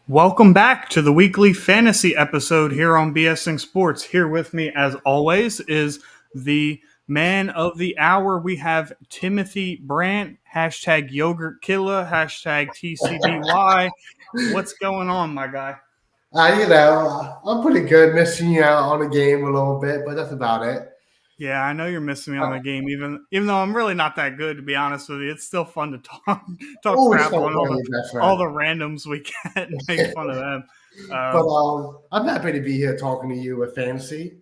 Welcome back to the weekly fantasy episode here on BSing Sports. Here with me, as always, is the man of the hour. We have Timothy Brandt, hashtag yogurt killer, hashtag TCBY. What's going on, my guy? I'm pretty good. Missing you out on the game a little bit, but that's about it. Yeah, I know you're missing me on Uh, the game, even though I'm really not that good, to be honest with you. It's still fun to talk Always crap fun on all playing the your best all friend. the randoms we get and make fun of them. But Um, I'm happy to be here talking to you with fantasy.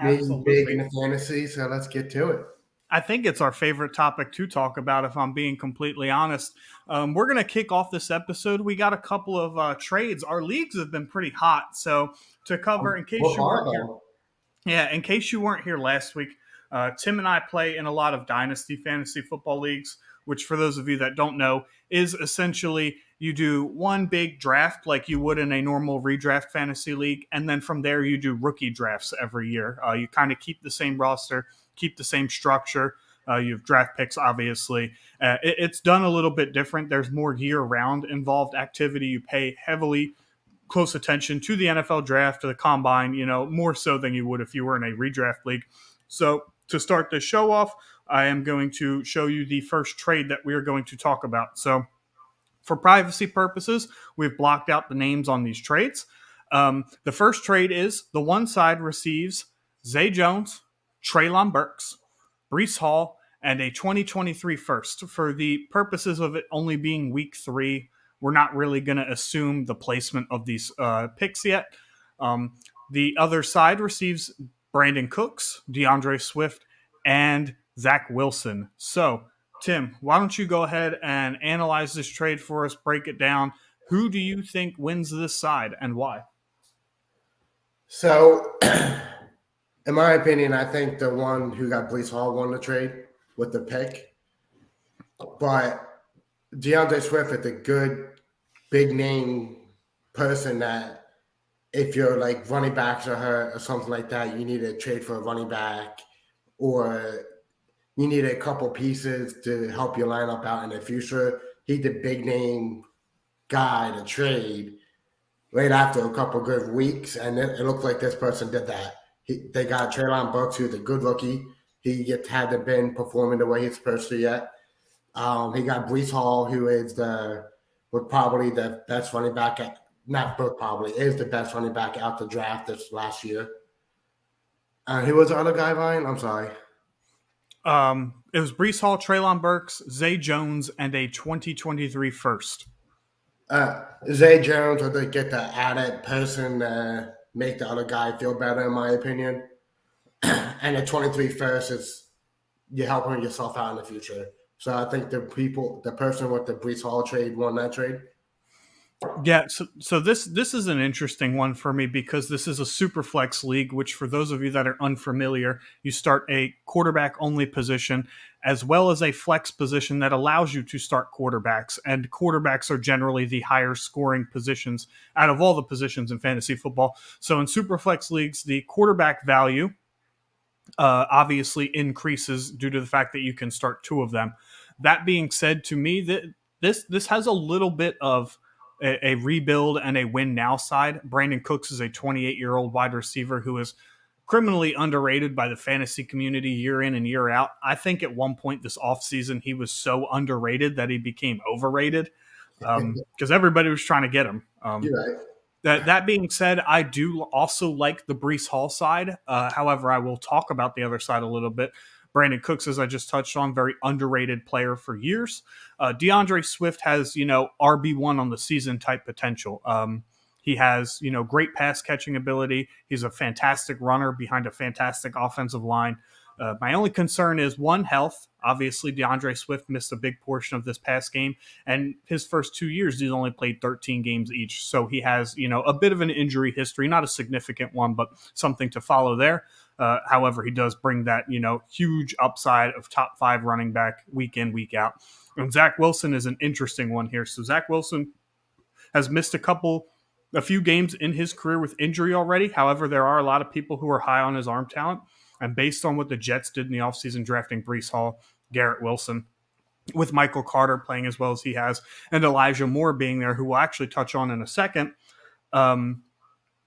Me big Absolutely. into fantasy, so let's get to it. I think it's our favorite topic to talk about, if I'm being completely honest. We're going to kick off this episode. We got a couple of trades. Our leagues have been pretty hot. So, to cover, in case What you part weren't here, though? yeah, in case you weren't here last week, Tim and I play in a lot of dynasty fantasy football leagues, which, for those of you that don't know, is essentially you do one big draft like you would in a normal redraft fantasy league, and then from there you do rookie drafts every year. You kind of keep the same roster, keep the same structure. You have draft picks, obviously. It's done a little bit different. There's more year-round involved activity. You pay heavily close attention to the NFL draft, to the combine, more so than you would if you were in a redraft league. So, to start the show off, I am going to show you the first trade that we are going to talk about. So, for privacy purposes, we've blocked out the names on these trades. The first trade is the one side receives Zay Jones, Traylon Burks, Brees Hall, and a 2023 first. For the purposes of it only being week 3, we're not really going to assume the placement of these picks yet. The other side receives Brandon Cooks, DeAndre Swift, and Zach Wilson. So, Tim, why don't you go ahead and analyze this trade for us, break it down. Who do you think wins this side and why? So, in my opinion, I think the one who got Brees Hall won the trade with the pick, but DeAndre Swift is a good big name person that if you're like running backs are hurt or something like that, you need to trade for a running back or you need a couple pieces to help your lineup out in the future. He's the big name guy to trade right after a couple good weeks, and it looked like this person did that. They got Traylon Burks, who's a good rookie. He yet hadn't been performing the way he's supposed to yet. He got Brees Hall, who is was probably the best running back at not book probably is the best running back out the draft this last year. Who was the other guy, Ryan? I'm sorry. It was Brees Hall, Traylon Burks, Zay Jones, and a 2023 first. Zay Jones or they get the added person to make the other guy feel better, in my opinion. And the 23 first is you're helping yourself out in the future. So I think the person with the Brees Hall trade won that trade. Yeah, so this is an interesting one for me because this is a super flex league, which for those of you that are unfamiliar, you start a quarterback only position as well as a flex position that allows you to start quarterbacks. And quarterbacks are generally the higher scoring positions out of all the positions in fantasy football. So in super flex leagues, the quarterback value obviously increases due to the fact that you can start two of them. That being said, to me, that this has a little bit of a rebuild and a win now side. Brandon Cooks is a 28-year-old wide receiver who is criminally underrated by the fantasy community year in and year out. I think at one point this offseason he was so underrated that he became overrated because everybody was trying to get him. You're right. That being said, I do also like the Brees Hall side. However, I will talk about the other side a little bit. Brandon Cooks, as I just touched on, very underrated player for years. DeAndre Swift has, RB1 on the season type potential. He has, great pass catching ability. He's a fantastic runner behind a fantastic offensive line. My only concern is one, health. Obviously, DeAndre Swift missed a big portion of this past game, and his first 2 years, he's only played 13 games each. So he has, a bit of an injury history, not a significant one, but something to follow there. However, he does bring that, huge upside of top 5 running back week in, week out. And Zach Wilson is an interesting one here. So Zach Wilson has missed a few games in his career with injury already. However, there are a lot of people who are high on his arm talent. And based on what the Jets did in the offseason drafting Brees Hall, Garrett Wilson, with Michael Carter playing as well as he has, and Elijah Moore being there, who we'll actually touch on in a second. Um,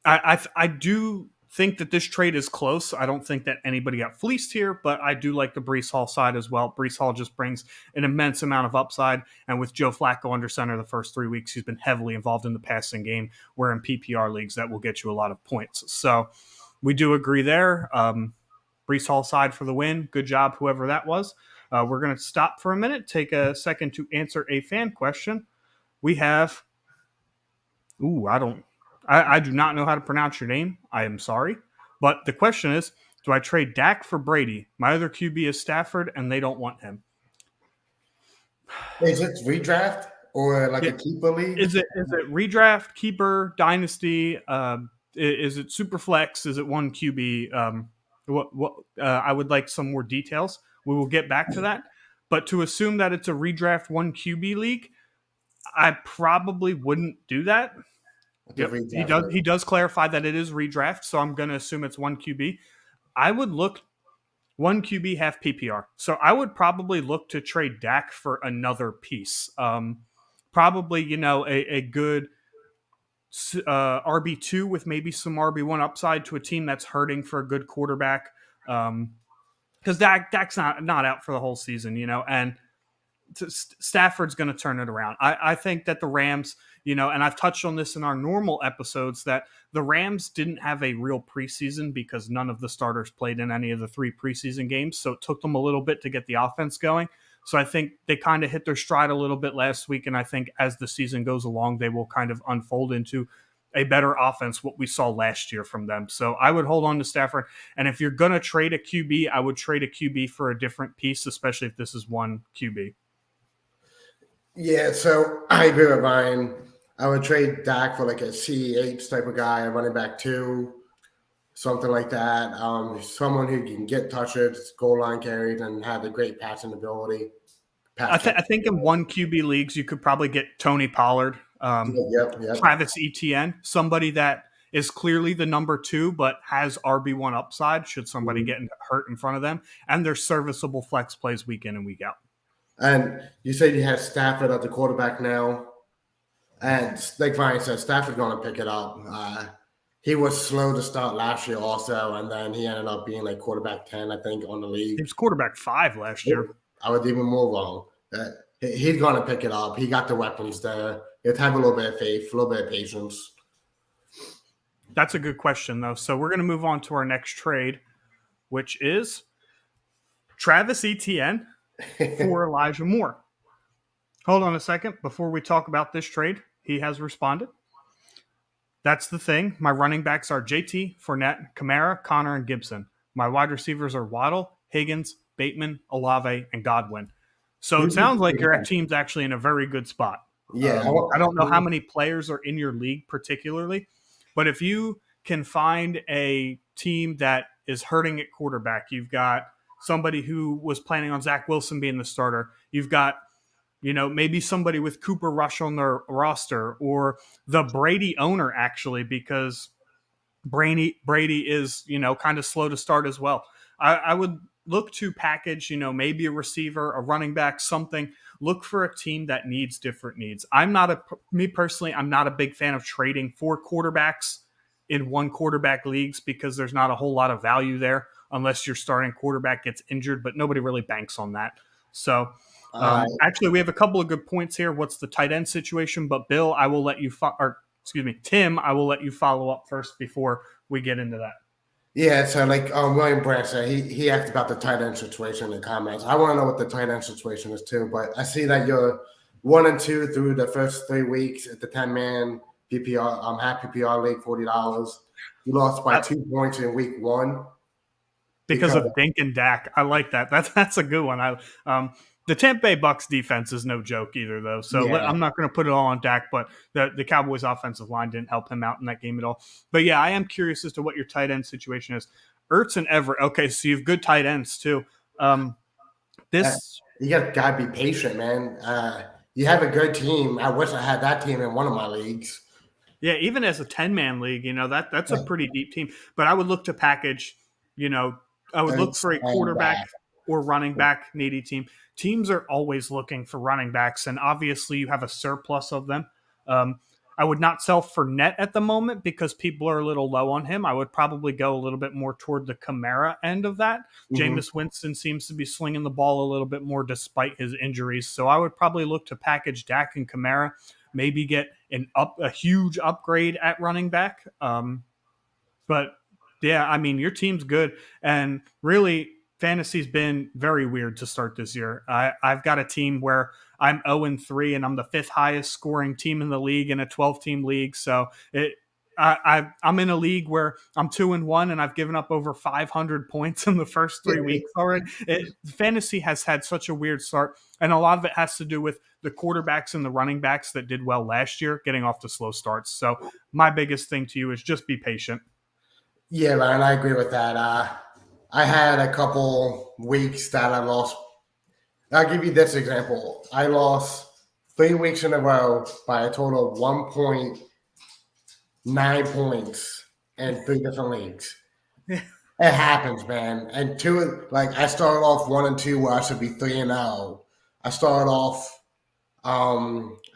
I do think that this trade is close. I don't think that anybody got fleeced here, but I do like the Brees Hall side as well. Brees Hall just brings an immense amount of upside, and with Joe Flacco under center the first 3 weeks, he's been heavily involved in the passing game, where in PPR leagues that will get you a lot of points. So we do agree there. Brees Hall side for the win. Good job, whoever that was. We're going to stop for a minute, take a second to answer a fan question. We have, I do not know how to pronounce your name. I am sorry. But the question is, do I trade Dak for Brady? My other QB is Stafford, and they don't want him. Is it redraft or like Yeah. a keeper league? Is it redraft, keeper, dynasty? Is it super flex? Is it one QB? What I would like some more details. We will get back to that. But to assume that it's a redraft one QB league, I probably wouldn't do that. The Yep, he redraft does. league. He does clarify that it is redraft, so I'm going to assume it's one QB. I would look one QB half PPR, so I would probably look to trade Dak for another piece. Probably a good RB2 with maybe some RB1 upside to a team that's hurting for a good quarterback. Because Dak's not out for the whole season, and Stafford's going to turn it around. I think that the Rams, and I've touched on this in our normal episodes, that the Rams didn't have a real preseason because none of the starters played in any of the 3 preseason games. So it took them a little bit to get the offense going. So I think they kind of hit their stride a little bit last week. And I think as the season goes along, they will kind of unfold into a better offense, what we saw last year from them. So I would hold on to Stafford. And if you're going to trade a QB, I would trade a QB for a different piece, especially if this is one QB. Yeah, so I agree with Ryan. I would trade Dak for like a CEH type of guy, a running back 2, something like that. Someone who can get touches, goal line carries, and have a great passing ability. I think in one QB leagues, you could probably get Tony Pollard, Yep. Travis Etienne, somebody that is clearly the number 2, but has RB1 upside should somebody get hurt in front of them. And they're serviceable flex plays week in and week out. And you said you have Stafford at the quarterback now. And like Ryan said, Stafford's going to pick it up. He was slow to start last year also, and then he ended up being like quarterback 10, I think, on the league. He was quarterback 5 last year. I would even more wrong. He's going to pick it up. He got the weapons there. He'd have a little bit of faith, a little bit of patience. That's a good question, though. So we're going to move on to our next trade, which is Travis Etienne for Elijah Moore. Hold on a second. Before we talk about this trade, he has responded. That's the thing. My running backs are JT, Fournette, Kamara, Connor, and Gibson. My wide receivers are Waddle, Higgins, Bateman, Olave, and Godwin. So it sounds like your team's actually in a very good spot. Yeah. I don't know how many players are in your league particularly, but if you can find a team that is hurting at quarterback, you've got somebody who was planning on Zach Wilson being the starter. You've got maybe somebody with Cooper Rush on their roster, or the Brady owner, actually, because Brady is, kind of slow to start as well. I would look to package, maybe a receiver, a running back, something. Look for a team that needs different needs. Me personally, I'm not a big fan of trading for quarterbacks in one quarterback leagues because there's not a whole lot of value there unless your starting quarterback gets injured, but nobody really banks on that. So actually, we have a couple of good points here. What's the tight end situation? But Bill, I will let you, Tim, I will let you follow up first before we get into that. Yeah, so like William Brandt said, he asked about the tight end situation in the comments. I want to know what the tight end situation is too, but I see that you're 1-2 through the first 3 weeks at the 10-man PPR, half PPR league, $40. You lost by 2 points in week 1 because of Dink and Dak. I like that. That's a good one. The Tampa Bay Bucks defense is no joke either, though. So yeah. I'm not going to put it all on Dak, but the Cowboys offensive line didn't help him out in that game at all. But yeah, I am curious as to what your tight end situation is. Ertz and Everett. Okay, so you have good tight ends too. You gotta be patient, man. You have a good team. I wish I had that team in one of my leagues. Yeah, even as a 10-man league, that's a pretty deep team. But I would look to package. I would look for a quarterback. or running back needy team, teams are always looking for running backs, and obviously you have a surplus of them. Um, I would not sell Fournette at the moment because people are a little low on him. I would probably go a little bit more toward the Kamara end of that. Hmm. Jameis Winston seems to be slinging the ball a little bit more despite his injuries. So I would probably look to package Dak and Kamara, maybe get a huge upgrade at running back. But yeah, I mean, your team's good. And really, fantasy's been very weird to start this year. I've got a team where I'm 0-3 and I'm the fifth highest scoring team in the league in a 12-team league. So I'm in a league where I'm 2-1 and I've given up over 500 points in the first 3 weeks already. Fantasy has had such a weird start, and a lot of it has to do with the quarterbacks and the running backs that did well last year getting off to slow starts. So my biggest thing to you is just be patient. Yeah, Ryan, I agree with that. I had a couple weeks that I lost. I'll give you this example. I lost 3 weeks in a row by a total of 1.9 points in three different leagues. It happens, man. And two, like I started off 1-2 where I should be 3-0. I started off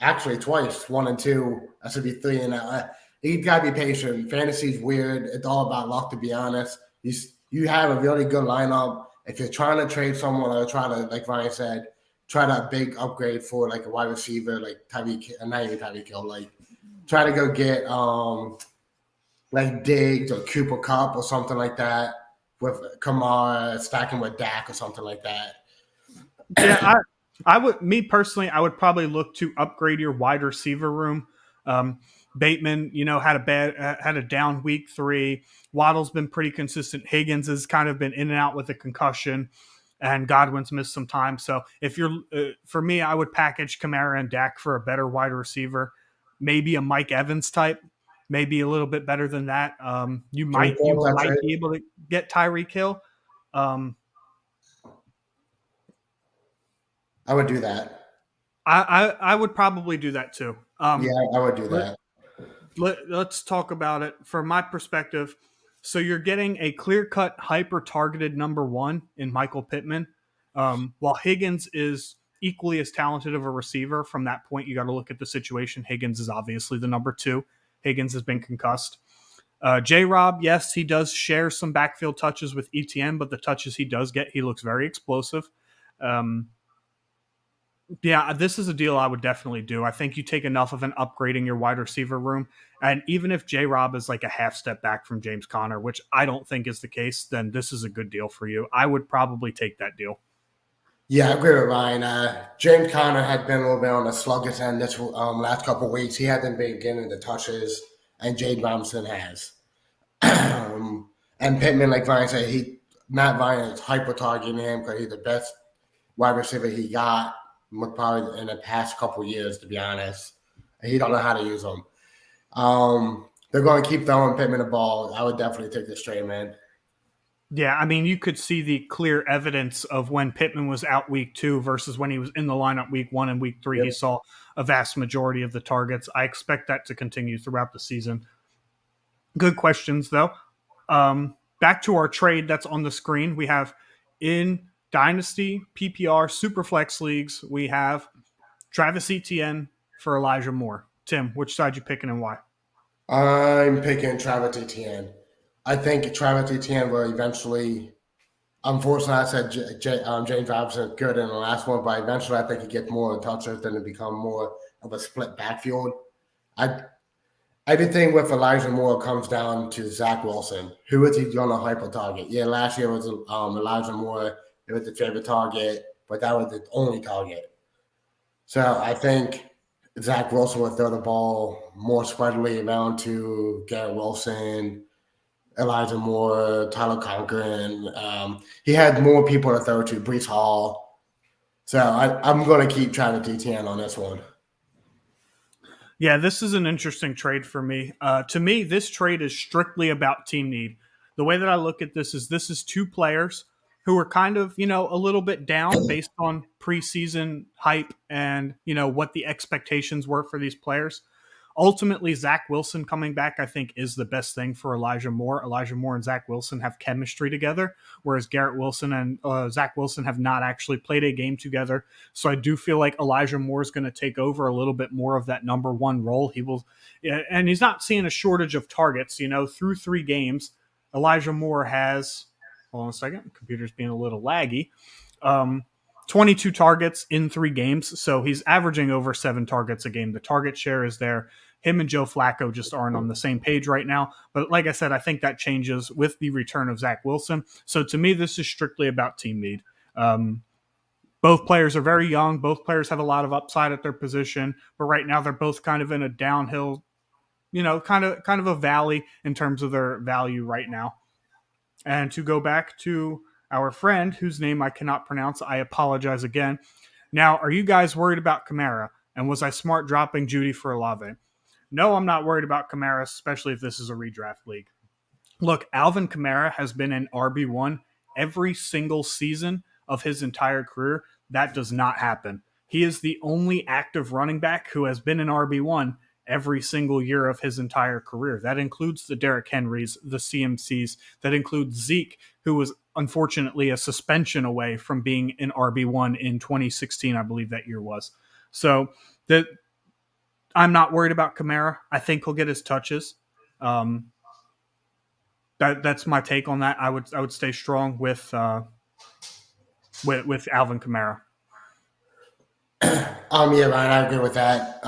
actually twice, 1-2. I should be 3-0. You gotta be patient. Fantasy's weird. It's all about luck, to be honest. You have a really good lineup. If you're trying to trade someone or try to, like Ryan said, try to big upgrade for like a wide receiver, like Tyreek, not even Tyreek Hill, like try to go get like Diggs or Cooper Cup or something like that with Kamara stacking with Dak or something like that. Yeah, I would, me personally, I would probably look to upgrade your wide receiver room. Bateman, had a down week 3. Waddle's been pretty consistent. Higgins has kind of been in and out with a concussion, and Godwin's missed some time. So if you're, for me, I would package Kamara and Dak for a better wide receiver, maybe a Mike Evans type, maybe a little bit better than that. You Three might you kills, that's might it. be able to get Tyreek Hill. Um, I would do that. I would probably do that too. Yeah, I would do Let, that. let's talk about it from my perspective. So you're getting a clear cut, hyper targeted number one in Michael Pittman, while Higgins is equally as talented of a receiver. From that point, you got to look at the situation. Higgins is obviously the number 2. Higgins has been concussed. J. Rob, yes, he does share some backfield touches with ETN, but the touches he does get, he looks very explosive. Um, yeah, this is a deal I would definitely do. I think you take enough of an upgrading your wide receiver room. And even if J Rob is like a half step back from James Conner, which I don't think is the case, then this is a good deal for you. I would probably take that deal. Yeah, I agree with Ryan. James Conner had been a little bit on the sluggish end this last couple of weeks. He hasn't been getting the touches, and Jade Robinson has. And Pittman, like Ryan said, Matt Ryan is hyper targeting him because he's the best wide receiver he got probably in the past couple of years, to be honest. He don't know how to use them. They're going to keep throwing Pittman the ball. I would definitely take this trade, man. Yeah, I mean, you could see the clear evidence of when Pittman was out week 2 versus when he was in the lineup week 1 and week 3. Yep. He saw a vast majority of the targets. I expect that to continue throughout the season. Good questions, though. Back to our trade that's on the screen. We have in Dynasty, PPR, Superflex leagues, we have Travis Etienne for Elijah Moore. Tim, which side you picking and why? I'm picking Travis Etienne. I think Travis Etienne will eventually. Unfortunately, I said James Robinson is good in the last one, but eventually I think he gets more touches and it become more of a split backfield. I Everything with Elijah Moore comes down to Zach Wilson. Who is he going to hyper target? Yeah, last year was Elijah Moore. It was the favorite target, but that was the only target. So I think Zach Wilson will throw the ball more spreadly around to Garrett Wilson, Elijah Moore, Tyler Conklin. He had more people to throw to, Brees Hall. So I'm going to keep Travis Etienne on this one. Yeah, this is an interesting trade for me. To me, this trade is strictly about team need. The way that I look at this is 2 players who are kind of, a little bit down based on preseason hype and, what the expectations were for these players. Ultimately, Zach Wilson coming back, I think, is the best thing for Elijah Moore. Elijah Moore and Zach Wilson have chemistry together, whereas Garrett Wilson and Zach Wilson have not actually played a game together. So I do feel like Elijah Moore is going to take over a little bit more of that number one role. He will, and he's not seeing a shortage of targets. Through 3 games, Elijah Moore has. Hold on a second, computer's being a little laggy. Um, 22 targets in 3 games. So he's averaging over 7 targets a game. The target share is there. Him and Joe Flacco just aren't on the same page right now. But like I said, I think that changes with the return of Zach Wilson. So to me, this is strictly about team need. Both players are very young. Both players have a lot of upside at their position. But right now, they're both kind of in a downhill, kind of a valley in terms of their value right now. And to go back to our friend whose name I cannot pronounce, I apologize again. Now, are you guys worried about Kamara? And was I smart dropping Judy for Olave? No, I'm not worried about Kamara, especially if this is a redraft league. Look, Alvin Kamara has been an RB1 every single season of his entire career. That does not happen. He is the only active running back who has been an RB1 every single year of his entire career. That includes the Derrick Henrys, the CMCs, that includes Zeke, who was unfortunately a suspension away from being an RB1 in 2016, I believe that year was. So that I'm not worried about Kamara. I think he'll get his touches. That's my take on that. I would stay strong with Alvin Kamara. Yeah, Ryan, I agree with that.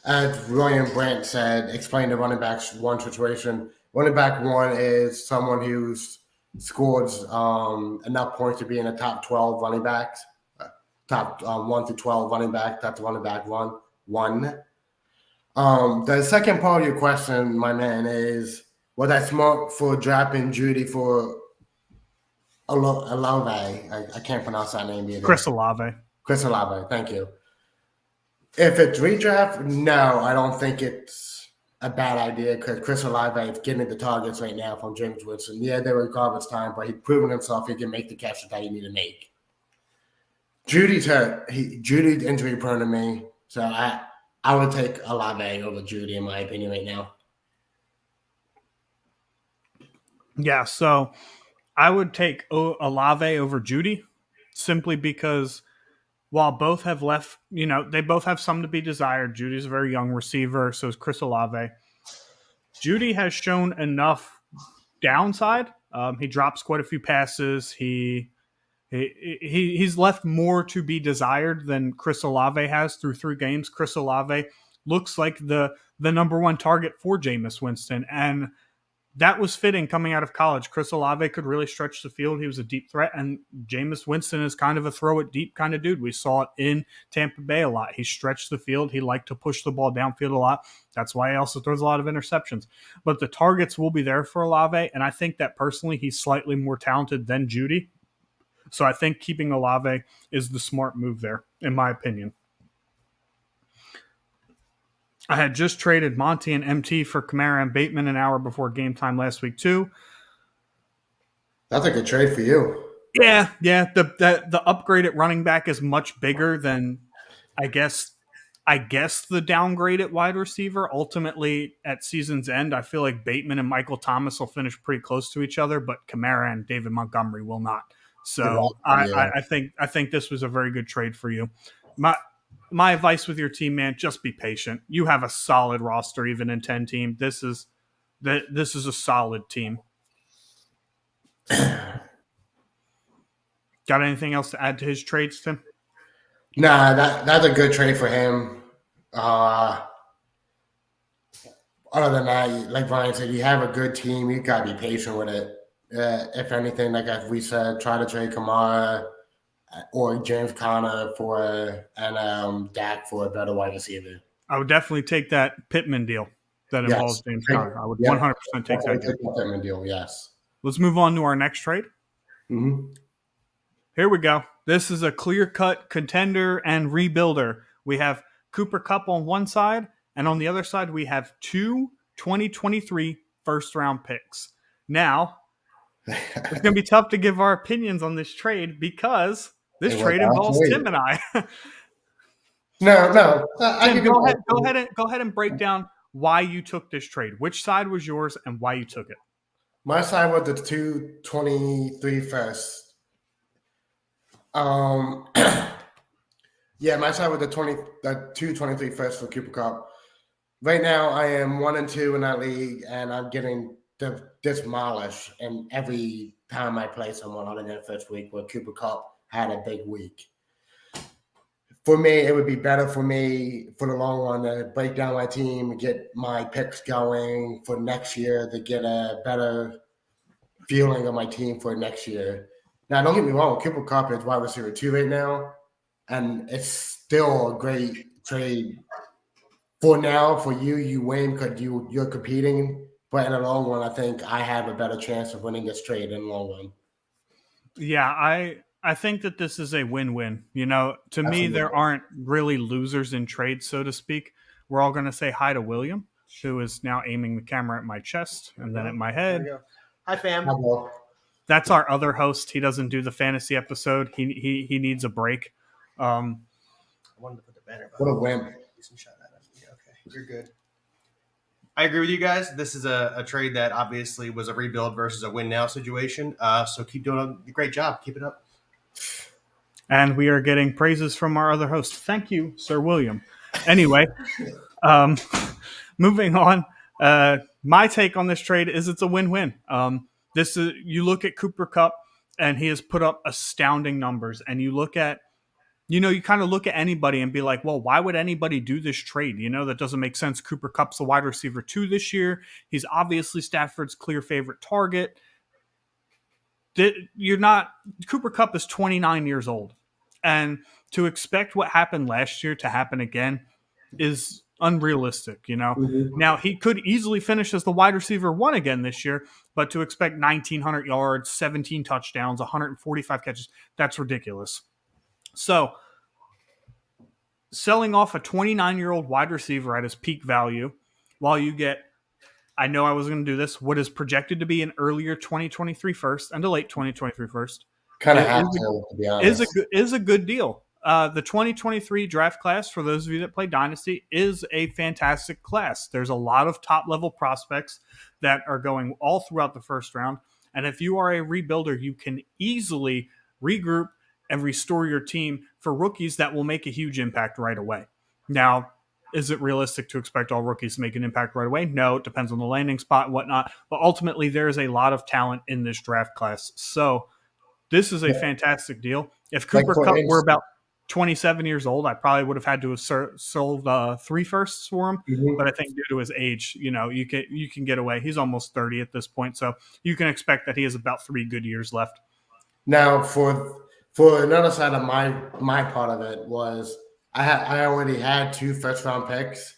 As William Brandt said, explain the running backs one situation. Running back one is someone who's scored enough points to be in the top 12 running backs, top 1 to 12 running back. That's running back one. The second part of your question, my man, is was I smart for dropping Judy for Olave? I can't pronounce that name either. Chris Olave. Chris Olave, thank you. If it's redraft, no, I don't think it's a bad idea because Chris Olave is getting the targets right now from James Winston. Yeah, they were garbage time, but he's proven himself he can make the catches that you need to make. Judy's hurt. Judy's injury prone to me, so I would take Olave over Judy in my opinion right now. Yeah, so I would take Olave over Judy simply because while both have left, they both have some to be desired. Judy's a very young receiver, so is Chris Olave. Judy has shown enough downside. He drops quite a few passes. He's left more to be desired than Chris Olave has through 3 games. Chris Olave looks like the number one target for Jameis Winston, and that was fitting coming out of college. Chris Olave could really stretch the field. He was a deep threat, and Jameis Winston is kind of a throw it deep kind of dude. We saw it in Tampa Bay a lot. He stretched the field. He liked to push the ball downfield a lot. That's why he also throws a lot of interceptions. But the targets will be there for Olave, and I think that personally he's slightly more talented than Judy. So I think keeping Olave is the smart move there, in my opinion. I had just traded Monty and MT for Kamara and Bateman an hour before game time last week too. That's a good trade for you. Yeah. The upgrade at running back is much bigger than I guess the downgrade at wide receiver. Ultimately, at season's end, I feel like Bateman and Michael Thomas will finish pretty close to each other, but Kamara and David Montgomery will not. So I think this was a very good trade for you. My advice with your team, man, just be patient. You have a solid roster, even in 10 team. This is a solid team. Got anything else to add to his trades, Tim? Nah, that's a good trade for him. Other than that, like Brian said, you have a good team. You gotta be patient with it. If anything, like as we said, try to trade Kamara or James Conner for and Dak for a better wide receiver. I would definitely take that Pittman deal that involves James Conner. I would 100% take that deal. Pittman deal. Yes. Let's move on to our next trade. Mm-hmm. Here we go. This is a clear-cut contender and rebuilder. We have Cooper Kupp on one side, and on the other side, we have 2 2023 first-round picks. Now, it's going to be tough to give our opinions on this trade because this trade involves Tim and I. No. I Tim, give you my opinion. go ahead and break down why you took this trade. Which side was yours and why you took it? My side was the 223 first. Um, yeah, my side was the 223 first for Cooper Cup. Right now, I am 1-2 in that league, and I'm getting demolished in every time I play someone other than the first week where Cooper Cup had a big week. For me, it would be better for me for the long run to break down my team and get my picks going for next year to get a better feeling of my team for next year. Now, don't get me wrong, Cooper Cup is wide receiver 2 right now, and it's still a great trade for now. For you, you win because you're competing. But in the long run, I think I have a better chance of winning this trade in the long run. Yeah, I think that this is a win-win. You know, to me, there Absolutely. aren't really losers in trades, so to speak. We're all going to say hi to William, who is now aiming the camera at my chest and then at my There we head. go. Hi, fam. I will. That's our other host. He doesn't do the fantasy episode. He needs a break. I wanted to put the banner. What a win. Yeah, okay, you're good. I agree with you guys. This is a trade that obviously was a rebuild versus a win now situation. So keep doing a great job. Keep it up. And we are getting praises from our other host. Thank you, Sir William. Anyway, um, moving on. My take on this trade is it's a win-win. This is, you look at Cooper Cup, and he has put up astounding numbers. And you look at, you know, you kind of look at anybody and be like, well, why would anybody do this trade? You know, that doesn't make sense. Cooper Cup's the wide receiver 2 this year. He's obviously Stafford's clear favorite target. You're not, Cooper Cup is 29 years old. And to expect what happened last year to happen again is unrealistic, you know. Mhm. Now, he could easily finish as the wide receiver 1 again this year, but to expect 1,900 yards, 17 touchdowns, 145 catches, that's ridiculous. So, selling off a 29-year-old wide receiver at his peak value while you get, I know I was going to do this, what is projected to be an earlier 2023 first and a late 2023 first, Kind of have is to be is honest. a good deal. The 2023 draft class, for those of you that play Dynasty, is a fantastic class. There's a lot of top level prospects that are going all throughout the first round. And if you are a rebuilder, you can easily regroup and restore your team for rookies that will make a huge impact right away. Now, is it realistic to expect all rookies to make an impact right away? No, it depends on the landing spot and whatnot. But ultimately, there is a lot of talent in this draft class. So, this is a fantastic deal. If Like Cooper for Cup were instance, about 27 years old, I probably would have had to have sold 3 firsts for him. But I think due to his age, you know, you can get away. He's almost 30 at this point, so you can expect that he has about 3 good years left. now for another side of my part of it was I already had 2 first round picks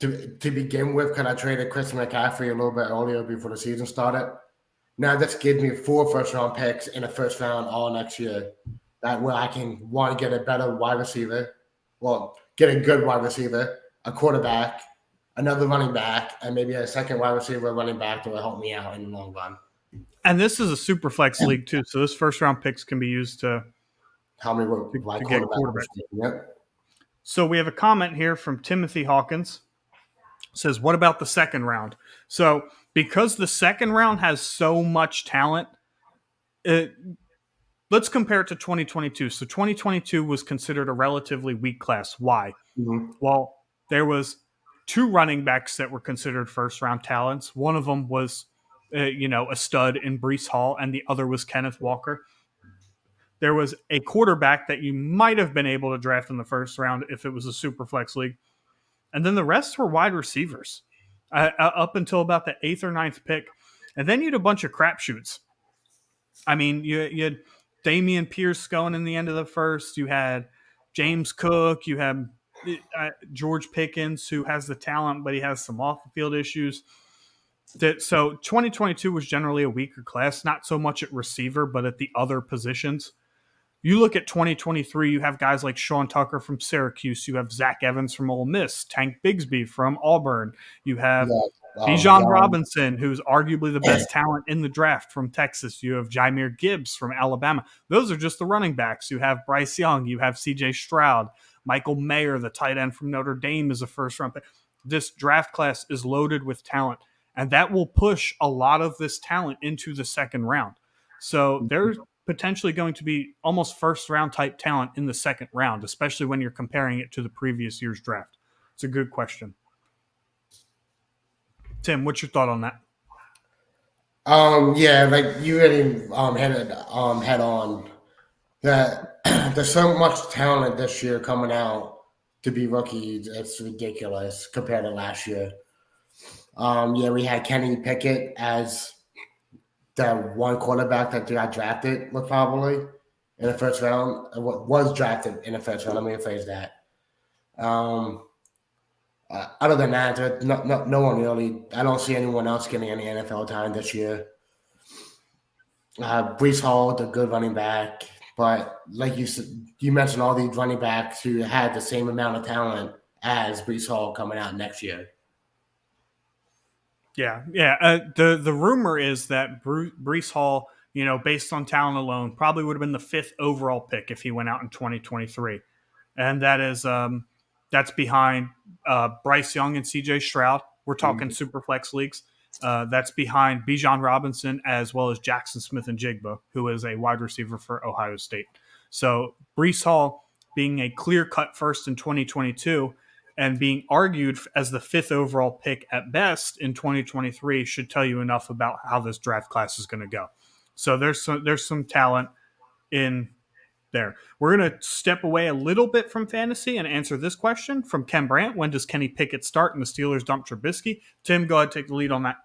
to begin with because I traded Chris McCaffrey a little bit earlier before the season started. Now this gives me 4 first round picks in the first round all next year. That way I can want to get a better wide receiver, well, get a good wide receiver, a quarterback, another running back, and maybe a second wide receiver running back that will help me out in the long run. And this is a super flex league too, so this first round picks can be used to Help me with my get quarterback. quarterbacks. Yep. So we have a comment here from Timothy Hawkins. It says, what about the second round? So because the second round has so much talent, let's compare it to 2022. So 2022 was considered a relatively weak class. Why? Mm-hmm. Well, there was 2 running backs that were considered first round talents. One of them was, a stud in Brees Hall, and the other was Kenneth Walker. There was a quarterback that you might have been able to draft in the first round if it was a super flex league. And then the rest were wide receivers up until about the 8th or 9th pick. And then you had a bunch of crapshoots. I mean, you had Damian Pierce going in the end of the first. You had James Cook. You had George Pickens, who has the talent, but he has some off-the-field issues. So 2022 was generally a weaker class, not so much at receiver, but at the other positions. You look at 2023, you have guys like Sean Tucker from Syracuse. You have Zach Evans from Ole Miss, Tank Bigsby from Auburn. You have Bijan Robinson, who's arguably the best talent in the draft from Texas. You have Jameer Gibbs from Alabama. Those are just the running backs. You have Bryce Young. You have C.J. Stroud. Michael Mayer, the tight end from Notre Dame, is a first round pick. This draft class is loaded with talent, and that will push a lot of this talent into the second round. So there's potentially going to be almost first round type talent in the second round, especially when you're comparing it to the previous year's draft. It's a good question. Tim, what's your thought on that? Yeah, like you already head on that. There's so much talent this year coming out to be rookies. It's ridiculous compared to last year. Yeah, we had Kenny Pickett as the one quarterback that got drafted, was probably in the first round. Was drafted in the first round. Let me rephrase that. Um, Other than that, no one really. I don't see anyone else getting any NFL time this year. Brees Hall, the good running back, but like you mentioned all these running backs who had the same amount of talent as Brees Hall coming out next year. Yeah, yeah. The rumor is that Brees Hall, based on talent alone, probably would have been the fifth overall pick if he went out in 2023, and that's behind Bryce Young and C.J. Stroud. We're talking super flex leagues. That's behind Bijan Robinson as well as Jackson Smith and Jigba, who is a wide receiver for Ohio State. So Brees Hall being a clear cut first in 2022 and being argued as the fifth overall pick at best in 2023 should tell you enough about how this draft class is going to go. So there's some talent in there. We're going to step away a little bit from fantasy and answer this question from Ken Brandt. When does Kenny Pickett start and the Steelers dump Trubisky? Tim, go ahead, take the lead on that.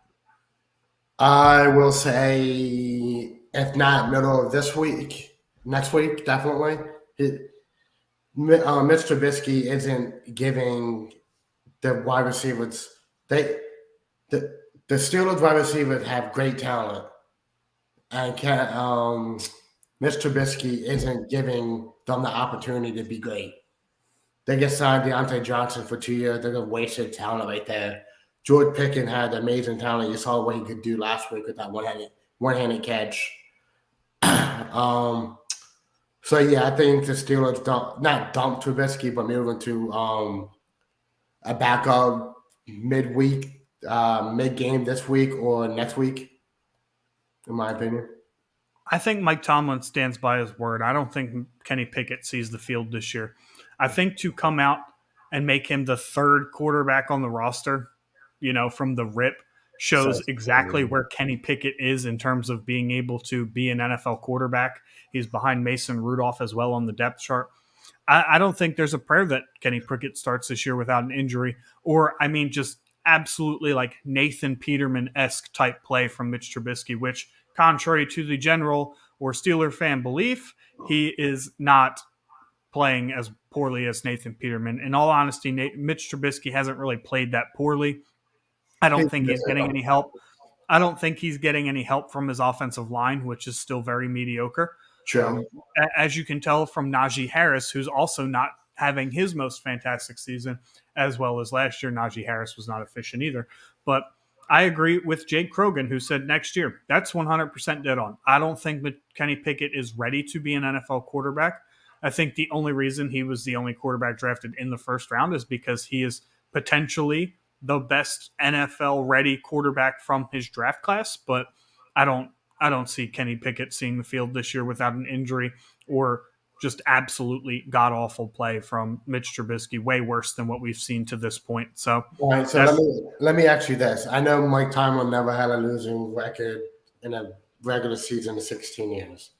I will say, if not middle of this week, next week, definitely. Mitch Trubisky isn't giving the wide receivers. The Steelers wide receivers have great talent, and Mitch Trubisky isn't giving them the opportunity to be great. They get signed Deontay Johnson for 2 years. They're gonna waste their talent right there. George Pickens had amazing talent. You saw what he could do last week with that one-handed catch. So yeah, I think the Steelers not dump Trubisky, but move into a backup midweek, mid-game this week or next week, in my opinion. I think Mike Tomlin stands by his word. I don't think Kenny Pickett sees the field this year. I think to come out and make him the third quarterback on the roster, from the rip, shows exactly where Kenny Pickett is in terms of being able to be an NFL quarterback. He's behind Mason Rudolph as well on the depth chart. I don't think there's a prayer that Kenny Pickett starts this year without an injury, or just absolutely like Nathan Peterman-esque type play from Mitch Trubisky, which, contrary to the general or Steeler fan belief, he is not playing as poorly as Nathan Peterman. In all honesty, Mitch Trubisky hasn't really played that poorly. I don't think he's getting any help. I don't think he's getting any help from his offensive line, which is still very mediocre. True. As you can tell from Najee Harris, who's also not having his most fantastic season, as well as last year. Najee Harris was not efficient either. But I agree with Jake Krogan, who said next year. That's 100% dead on. I don't think Kenny Pickett is ready to be an NFL quarterback. I think the only reason he was the only quarterback drafted in the first round is because he is potentially the best NFL-ready quarterback from his draft class. But I don't see Kenny Pickett seeing the field this year without an injury or just absolutely god-awful play from Mitch Trubisky, way worse than what we've seen to this point. So, all right, so let me ask you this. I know Mike Tomlin never had a losing record in a regular season in 16 years.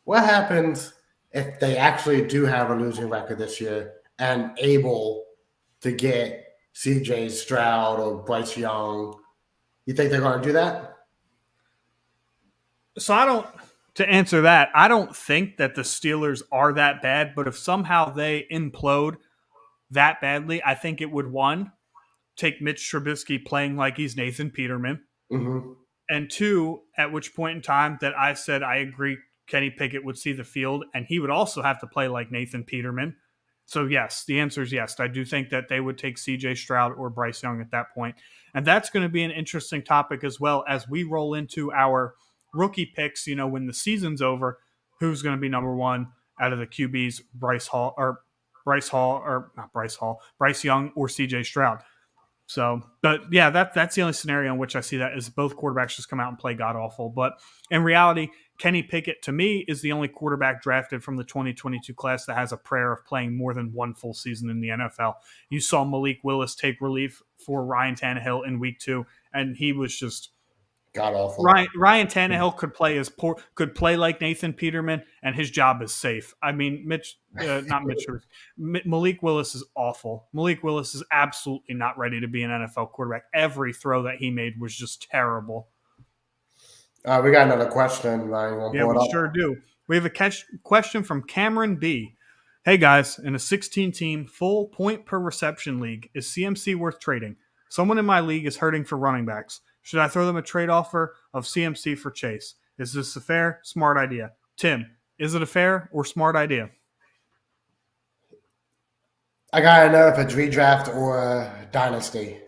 What happens if they actually do have a losing record this year and able to get C.J. Stroud or Bryce Young? You think they're going to do that? So to answer that, I don't think that the Steelers are that bad, but if somehow they implode that badly, I think it would, one, take Mitch Trubisky playing like he's Nathan Peterman, and two, at which point in time that I said I agree Kenny Pickett would see the field, and he would also have to play like Nathan Peterman. So yes, the answer is yes. I do think that they would take C.J. Stroud or Bryce Young at that point. And that's going to be an interesting topic as well as we roll into our rookie picks, when the season's over, who's going to be number one out of the QBs, Bryce Hall or Bryce Hall, or not Bryce Hall, Bryce Young or CJ Stroud. So, but yeah, that's the only scenario in which I see that is both quarterbacks just come out and play god awful. But in reality, Kenny Pickett to me is the only quarterback drafted from the 2022 class that has a prayer of playing more than one full season in the NFL. You saw Malik Willis take relief for Ryan Tannehill in week 2, and he was just God awful. Ryan Tannehill could play like Nathan Peterman, and his job is safe. I mean, Malik Willis is awful. Malik Willis is absolutely not ready to be an NFL quarterback. Every throw that he made was just terrible. We got another question, Ryan. You want to Yeah, pull it we up? sure do. We have a question from Cameron B. Hey guys, in a 16-team full point per reception league, is CMC worth trading? Someone in my league is hurting for running backs. Should I throw them a trade offer of CMC for Chase? Is this a fair, smart idea? Tim, is it a fair or smart idea? I gotta know if it's redraft or dynasty.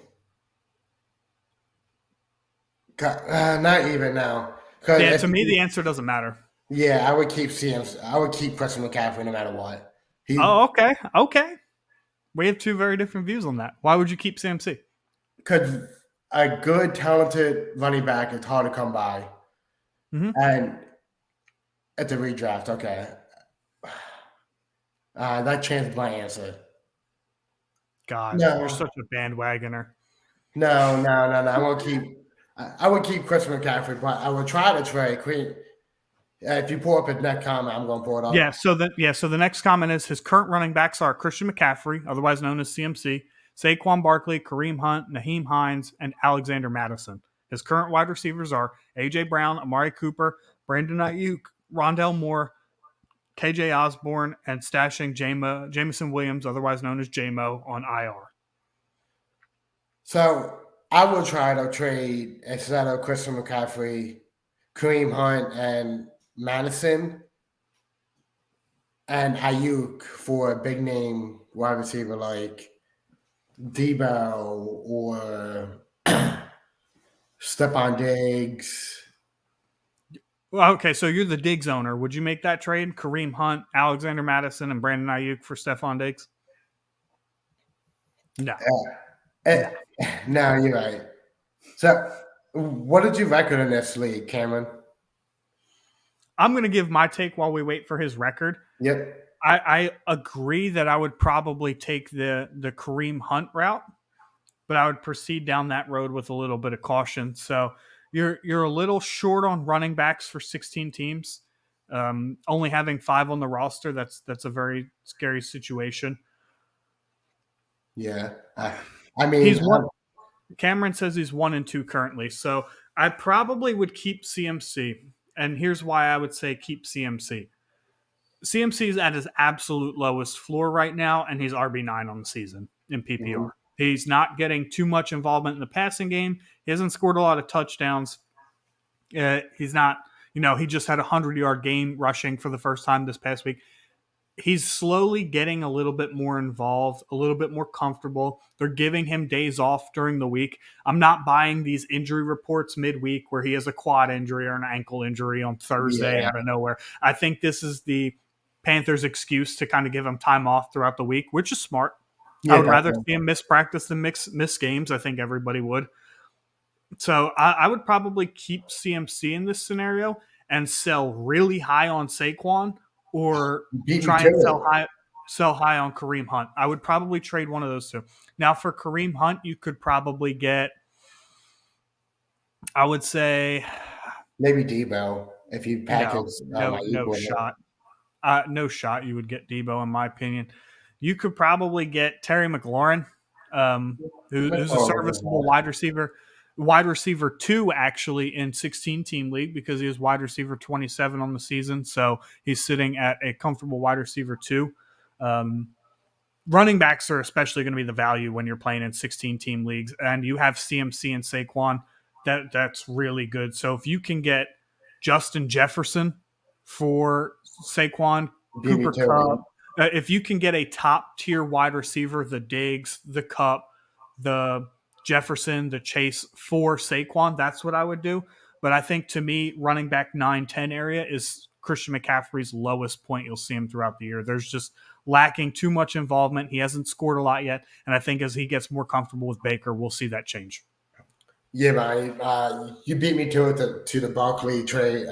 Not even now. Yeah, to me, the answer doesn't matter. Yeah, I would keep CMC. I would keep Christian McCaffrey no matter what. Oh, okay. Okay. We have two very different views on that. Why would you keep CMC? Because a good, talented running back is hard to come by. Mm-hmm. And at the redraft, okay. That changed my answer. God, No. you're such a bandwagoner. No. I would keep Christian McCaffrey, but I would try to trade Queen. If you pull up his next comment, I'm going to pull it up. So the next comment is his current running backs are Christian McCaffrey, otherwise known as CMC, Saquon Barkley, Kareem Hunt, Naheem Hines, and Alexander Mattison. His current wide receivers are A.J. Brown, Amari Cooper, Brandon Ayuk, Rondell Moore, K.J. Osborne, and stashing Jameson Williams, otherwise known as J-Mo, on IR. So I will try to trade instead of Christian McCaffrey, Kareem Hunt, and Madison and Ayuk for a big name wide receiver like Debo or Stephon Diggs. Well, okay, so you're the Diggs owner. Would you make that trade? Kareem Hunt, Alexander Mattison, and Brandon Ayuk for Stephon Diggs? No. No, you're right. So what did you record in this league, Cameron? I'm going to give my take while we wait for his record. Yep. I agree that I would probably take the Kareem Hunt route, but I would proceed down that road with a little bit of caution. So you're a little short on running backs for 16 teams. Only having 5 on the roster, that's a very scary situation. Yeah. I mean, Cameron says he's 1-2 currently, so I probably would keep CMC. And here's why I would say keep CMC. CMC is at his absolute lowest floor right now, and he's RB9 on the season in PPR. Mm-hmm. He's not getting too much involvement in the passing game. He hasn't scored a lot of touchdowns. He's not, he just had a 100-yard game rushing for the first time this past week. He's slowly getting a little bit more involved, a little bit more comfortable. They're giving him days off during the week. I'm not buying these injury reports midweek where he has a quad injury or an ankle injury on Thursday out of nowhere. I think this is the Panthers' excuse to kind of give him time off throughout the week, which is smart. I would rather see him miss practice than miss games. I think everybody would. So I would probably keep CMC in this scenario and sell really high on Saquon, or try and sell high on Kareem Hunt. I would probably trade one of those two. Now, for Kareem Hunt, you could probably get, I would say, maybe Debo if you package. No shot. No shot. You would get Debo, in my opinion. You could probably get Terry McLaurin, who's a serviceable wide receiver. Wide receiver 2 actually in 16-team league because he was wide receiver 27 on the season. So he's sitting at a comfortable wide receiver 2. Running backs are especially going to be the value when you're playing in 16-team leagues, and you have CMC and Saquon. That's really good. So if you can get Justin Jefferson for Saquon, Cooper Kupp, if you can get a top tier wide receiver, the Diggs, the Kupp, the Jefferson, the Chase for Saquon, that's what I would do. But I think to me, running back 9-10 area is Christian McCaffrey's lowest point you'll see him throughout the year. There's just lacking too much involvement. He hasn't scored a lot yet, and I think as he gets more comfortable with Baker, we'll see that change. Yeah, man. You beat me to it to the Barkley trade,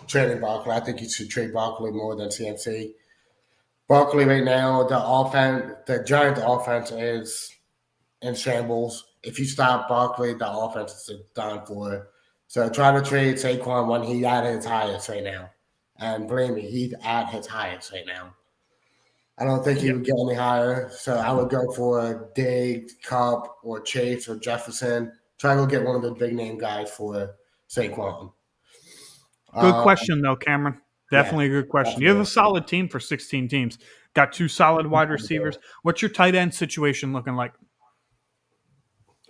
trading Barkley. I think you should trade Barkley more than CMC. Barkley right now, the Giants' offense is in shambles. If you stop Barkley, the offense is done for. So try to trade Saquon when he's at his highest right now. And believe me, he's at his highest right now. I don't think he would get any higher. So I would go for Diggs, Cup, or Chase, or Jefferson. Try to go get one of the big name guys for Saquon. Good question, though, Cameron. Definitely a good question. You have a solid team for 16 teams. Got 2 solid wide receivers. What's your tight end situation looking like?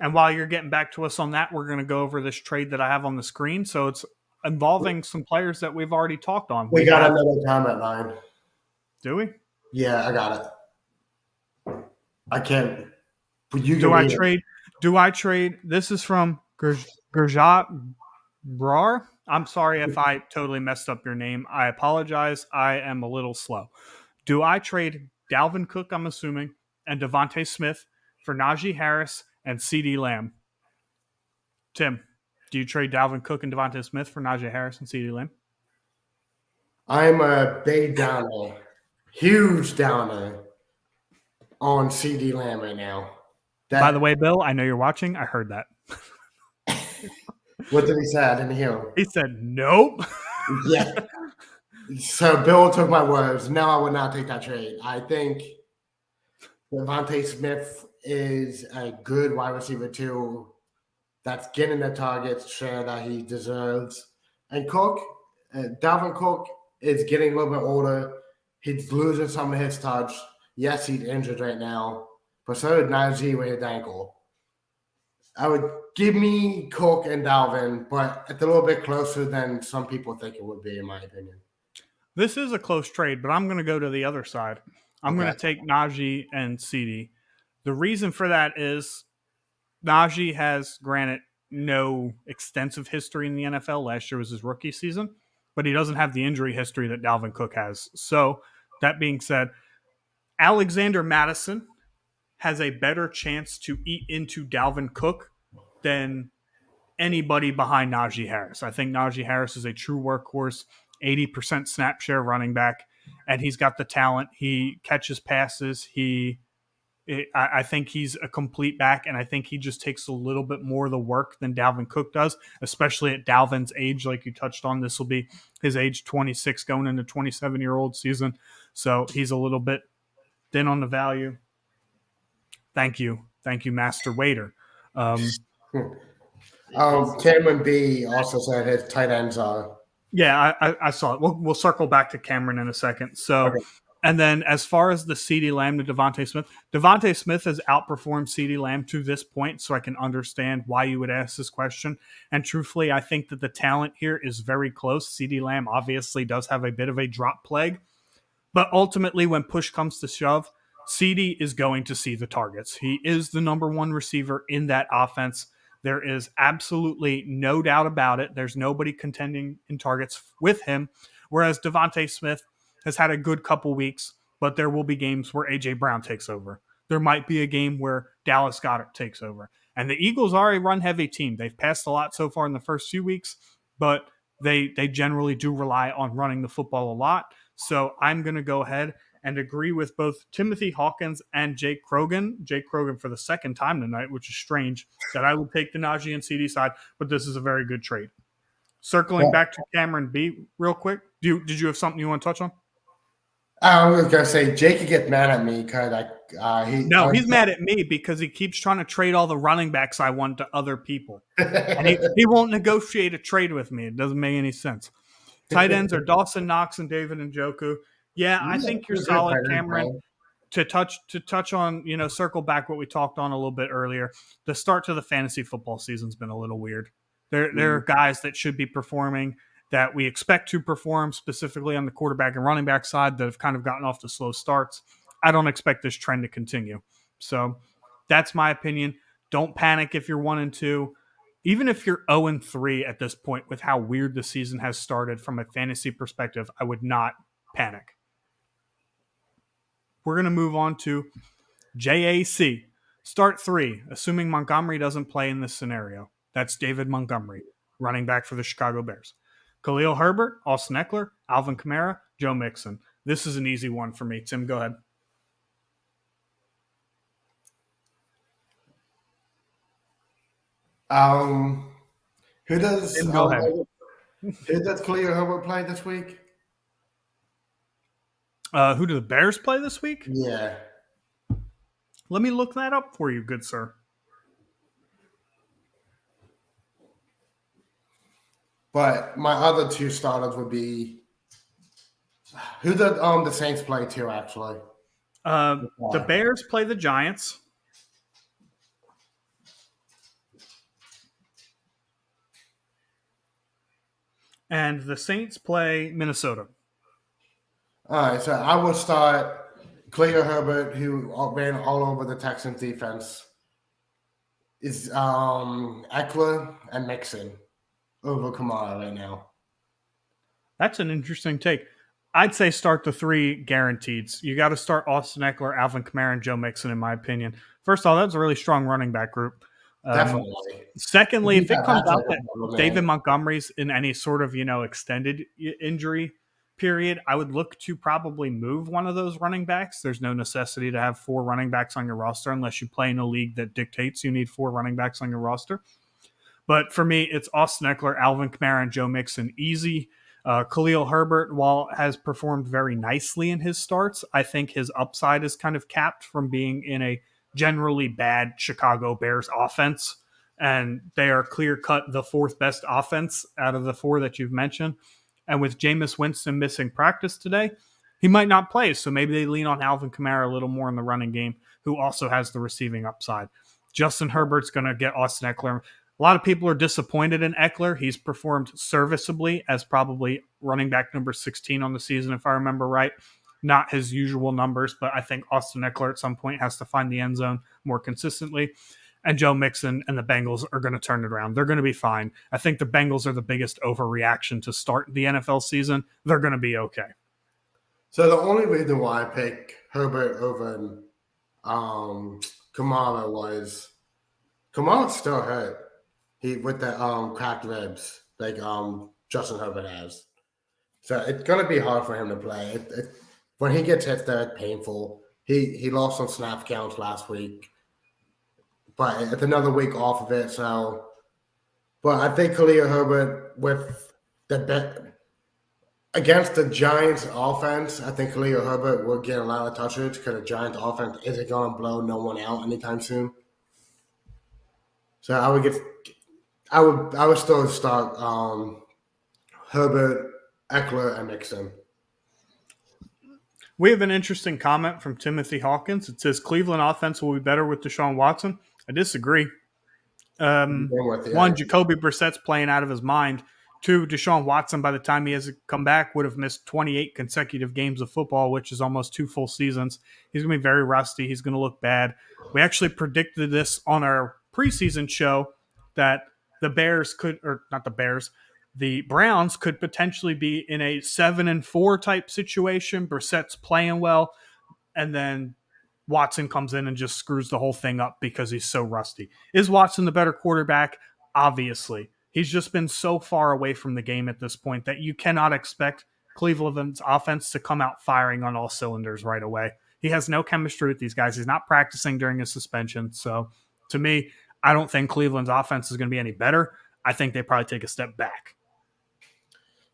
And while you're getting back to us on that, we're going to go over this trade that I have on the screen. So it's involving some players that we've already talked on. We got another time at 9. Do we? Yeah, I got it. I can't. Do I trade? This is from Gurjat Brar. I'm sorry if I totally messed up your name. I apologize. I am a little slow. Do I trade Dalvin Cook, I'm assuming, and Devontae Smith for Najee Harris and CeeDee Lamb? Tim, do you trade Dalvin Cook and Devontae Smith for Najee Harris and CeeDee Lamb? I'm a big downer, huge downer on CeeDee Lamb right now. By the way, Bill, I know you're watching. I heard that. What did he say? I didn't hear. He said, nope. Yeah. So Bill took my words. No, I would not take that trade. I think Devontae Smith is a good wide receiver too. That's getting the target share that he deserves. And Cook, Dalvin Cook is getting a little bit older. He's losing some of his touch. Yes, he's injured right now, but so did Najee with his ankle. I would give me Cook and Dalvin, but it's a little bit closer than some people think it would be, in my opinion. This is a close trade, but I'm going to go to the other side. I'm going to take Najee and CeeDee. The reason for that is Najee has, granted, no extensive history in the NFL. Last year was his rookie season, but he doesn't have the injury history that Dalvin Cook has. So that being said, Alexander Madison has a better chance to eat into Dalvin Cook than anybody behind Najee Harris. I think Najee Harris is a true workhorse, 80% snap share running back, and he's got the talent. He catches passes. I think he's a complete back, and I think he just takes a little bit more of the work than Dalvin Cook does, especially at Dalvin's age, like you touched on. This will be his age 26 going into 27-year-old season, so he's a little bit thin on the value. Thank you, Master Waiter. Cameron B also said his tight ends are. Yeah, I saw it. We'll circle back to Cameron in a second. So, okay. And then as far as the CeeDee Lamb to Devontae Smith has outperformed CeeDee Lamb to this point, so I can understand why you would ask this question. And truthfully, I think that the talent here is very close. CeeDee Lamb obviously does have a bit of a drop plague, but ultimately when push comes to shove, CeeDee is going to see the targets. He is the number one receiver in that offense. There is absolutely no doubt about it. There's nobody contending in targets with him, whereas Devontae Smith has had a good couple weeks, but there will be games where A.J. Brown takes over. There might be a game where Dallas Goedert takes over. And the Eagles are a run-heavy team. They've passed a lot so far in the first few weeks, but they generally do rely on running the football a lot. So I'm going to go ahead and agree with both Timothy Hawkins and Jake Krogan. Jake Krogan for the second time tonight, which is strange, that I would take the Najee and CeeDee side, but this is a very good trade. Circling back to Cameron B real quick. Did you have something you want to touch on? I was going to say, Jake could get mad at me because he's mad at me because he keeps trying to trade all the running backs I want to other people. And he won't negotiate a trade with me. It doesn't make any sense. Tight ends are Dawson Knox and David Njoku. Yeah, I think you're solid, Cameron. To touch on, circle back what we talked on a little bit earlier. The start to the fantasy football season's been a little weird. There are guys that should be performing that we expect to perform, specifically on the quarterback and running back side, that have kind of gotten off to slow starts. I don't expect this trend to continue. So that's my opinion. Don't panic if you're 1 and 2. Even if you're 0-3 at this point with how weird the season has started from a fantasy perspective, I would not panic. We're going to move on to JAC. Start 3, assuming Montgomery doesn't play in this scenario. That's David Montgomery, running back for the Chicago Bears. Khalil Herbert, Austin Eckler, Alvin Kamara, Joe Mixon. This is an easy one for me. Tim, go ahead. Who does Tim, go ahead. who does Khalil Herbert play this week? Who do the Bears play this week? Yeah. Let me look that up for you, good sir. But my other two starters would be who did the Saints play too, actually? The Bears play the Giants. And the Saints play Minnesota. All right, so I would start Khalil Herbert, who ran all over the Texans defense. Is Eckler and Mixon over Kamara right now. That's an interesting take. I'd say start the 3 guaranteeds. You got to start Austin Eckler, Alvin Kamara, and Joe Mixon, in my opinion. First of all, that's a really strong running back group. Definitely. Secondly, if it comes out that man. David Montgomery's in any sort of, extended injury period, I would look to probably move one of those running backs. There's no necessity to have 4 running backs on your roster unless you play in a league that dictates you need 4 running backs on your roster. But for me, it's Austin Eckler, Alvin Kamara, and Joe Mixon. Easy. Khalil Herbert, while has performed very nicely in his starts, I think his upside is kind of capped from being in a generally bad Chicago Bears offense. And they are clear-cut the 4th best offense out of the 4 that you've mentioned. And with Jameis Winston missing practice today, he might not play. So maybe they lean on Alvin Kamara a little more in the running game, who also has the receiving upside. Justin Herbert's going to get Austin Eckler. A lot of people are disappointed in Eckler. He's performed serviceably as probably running back number 16 on the season, if I remember right. Not his usual numbers, but I think Austin Eckler at some point has to find the end zone more consistently. And Joe Mixon and the Bengals are going to turn it around. They're going to be fine. I think the Bengals are the biggest overreaction to start the NFL season. They're going to be okay. So the only reason why I picked Herbert over Kamara was Kamara's still hurt. He with the cracked ribs, like Justin Herbert has. So it's gonna be hard for him to play. When he gets hit there, it's painful. He lost some snap counts last week, but it's another week off of it. So, but I think Khalil Herbert with against the Giants offense, I think Khalil Herbert will get a lot of touches because the Giants offense isn't going to blow no one out anytime soon. So I would still start Herbert, Eckler, and Mixon. We have an interesting comment from Timothy Hawkins. It says Cleveland offense will be better with Deshaun Watson. I disagree. One, Jacoby Brissett's playing out of his mind. 2, Deshaun Watson, by the time he has come back, would have missed 28 consecutive games of football, which is almost 2 full seasons. He's going to be very rusty. He's going to look bad. We actually predicted this on our preseason show that the Browns could potentially be in a 7-4 type situation. Brissett's playing well, and then Watson comes in and just screws the whole thing up because he's so rusty. Is Watson the better quarterback? Obviously. He's just been so far away from the game at this point that you cannot expect Cleveland's offense to come out firing on all cylinders right away. He has no chemistry with these guys. He's not practicing during his suspension. So, to me, I don't think Cleveland's offense is going to be any better. I think they probably take a step back.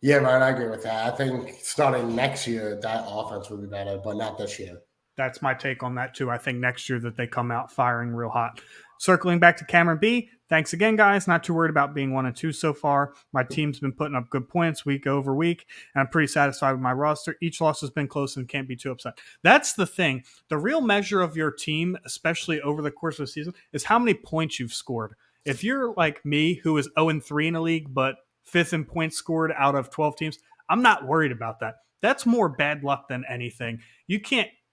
Yeah, Ryan, I agree with that. I think starting next year, that offense will be better, but not this year. That's my take on that, too. I think next year that they come out firing real hot. Circling back to Cameron B, thanks again, guys. Not too worried about being 1-2 so far. My team's been putting up good points week over week, and I'm pretty satisfied with my roster. Each loss has been close and can't be too upset. That's the thing. The real measure of your team, especially over the course of the season, is how many points you've scored. If you're like me, who is 0-3 in a league, but 5th in points scored out of 12 teams, I'm not worried about that. That's more bad luck than anything.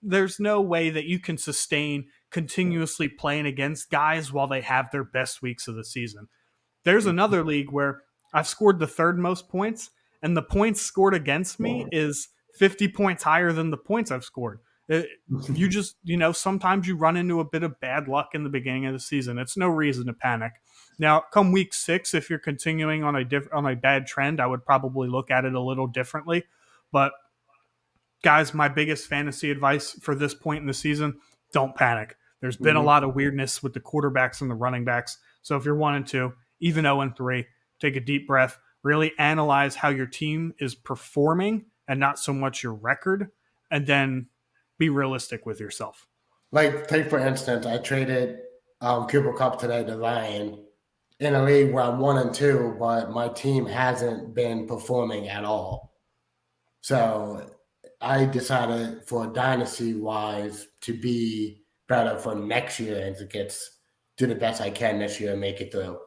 There's no way that you can sustain continuously playing against guys while they have their best weeks of the season. there's another league where I've scored the third most points, and the points scored against me is 50 points higher than the points I've scored. You just, sometimes you run into a bit of bad luck in the beginning of the season. It's no reason to panic. Now, come week 6, if you're continuing on a bad trend, I would probably look at it a little differently. But guys, my biggest fantasy advice for this point in the season, don't panic. There's been a lot of weirdness with the quarterbacks and the running backs. So if you're 1-2, even 0-3, take a deep breath, really analyze how your team is performing and not so much your record, and then be realistic with yourself. Like, take for instance, I traded Cooper Cup today to Ryan in a league where I'm 1-2, but my team hasn't been performing at all. So I decided for dynasty wise to be better for next year and to do the best I can this year and make it through.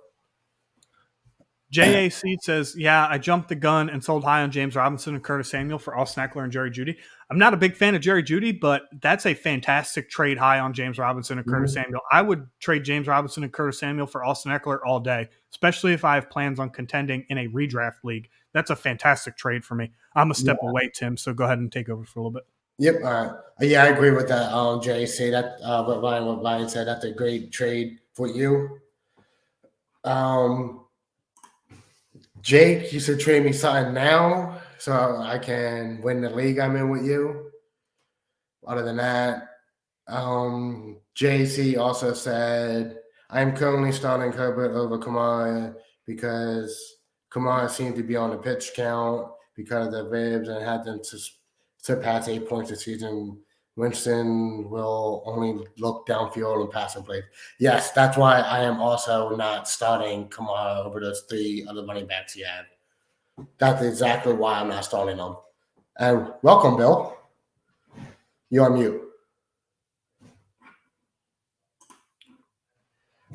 JAC says, yeah, I jumped the gun and sold high on James Robinson and Curtis Samuel for Austin Eckler and Jerry Jeudy. I'm not a big fan of Jerry Jeudy, but that's a fantastic trade high on James Robinson and Curtis Samuel. I would trade James Robinson and Curtis Samuel for Austin Eckler all day, especially if I have plans on contending in a redraft league. That's a fantastic trade for me. I'm a step away, Tim, so go ahead and take over for a little bit. Yep. Yeah, I agree with that, JC. That what Ryan said. That's a great trade for you. Jake, you should trade me something now so I can win the league I'm in with you. Other than that, JC also said, I'm currently starting Herbert over Kamara because Kamara seemed to be on the pitch count because of the ribs and had them surpass 8 points this season. Winston will only look downfield and passing plays. Yes, that's why I am also not starting Kamara over those 3 other running backs he had. That's exactly why I'm not starting them. And welcome, Bill. You're on mute.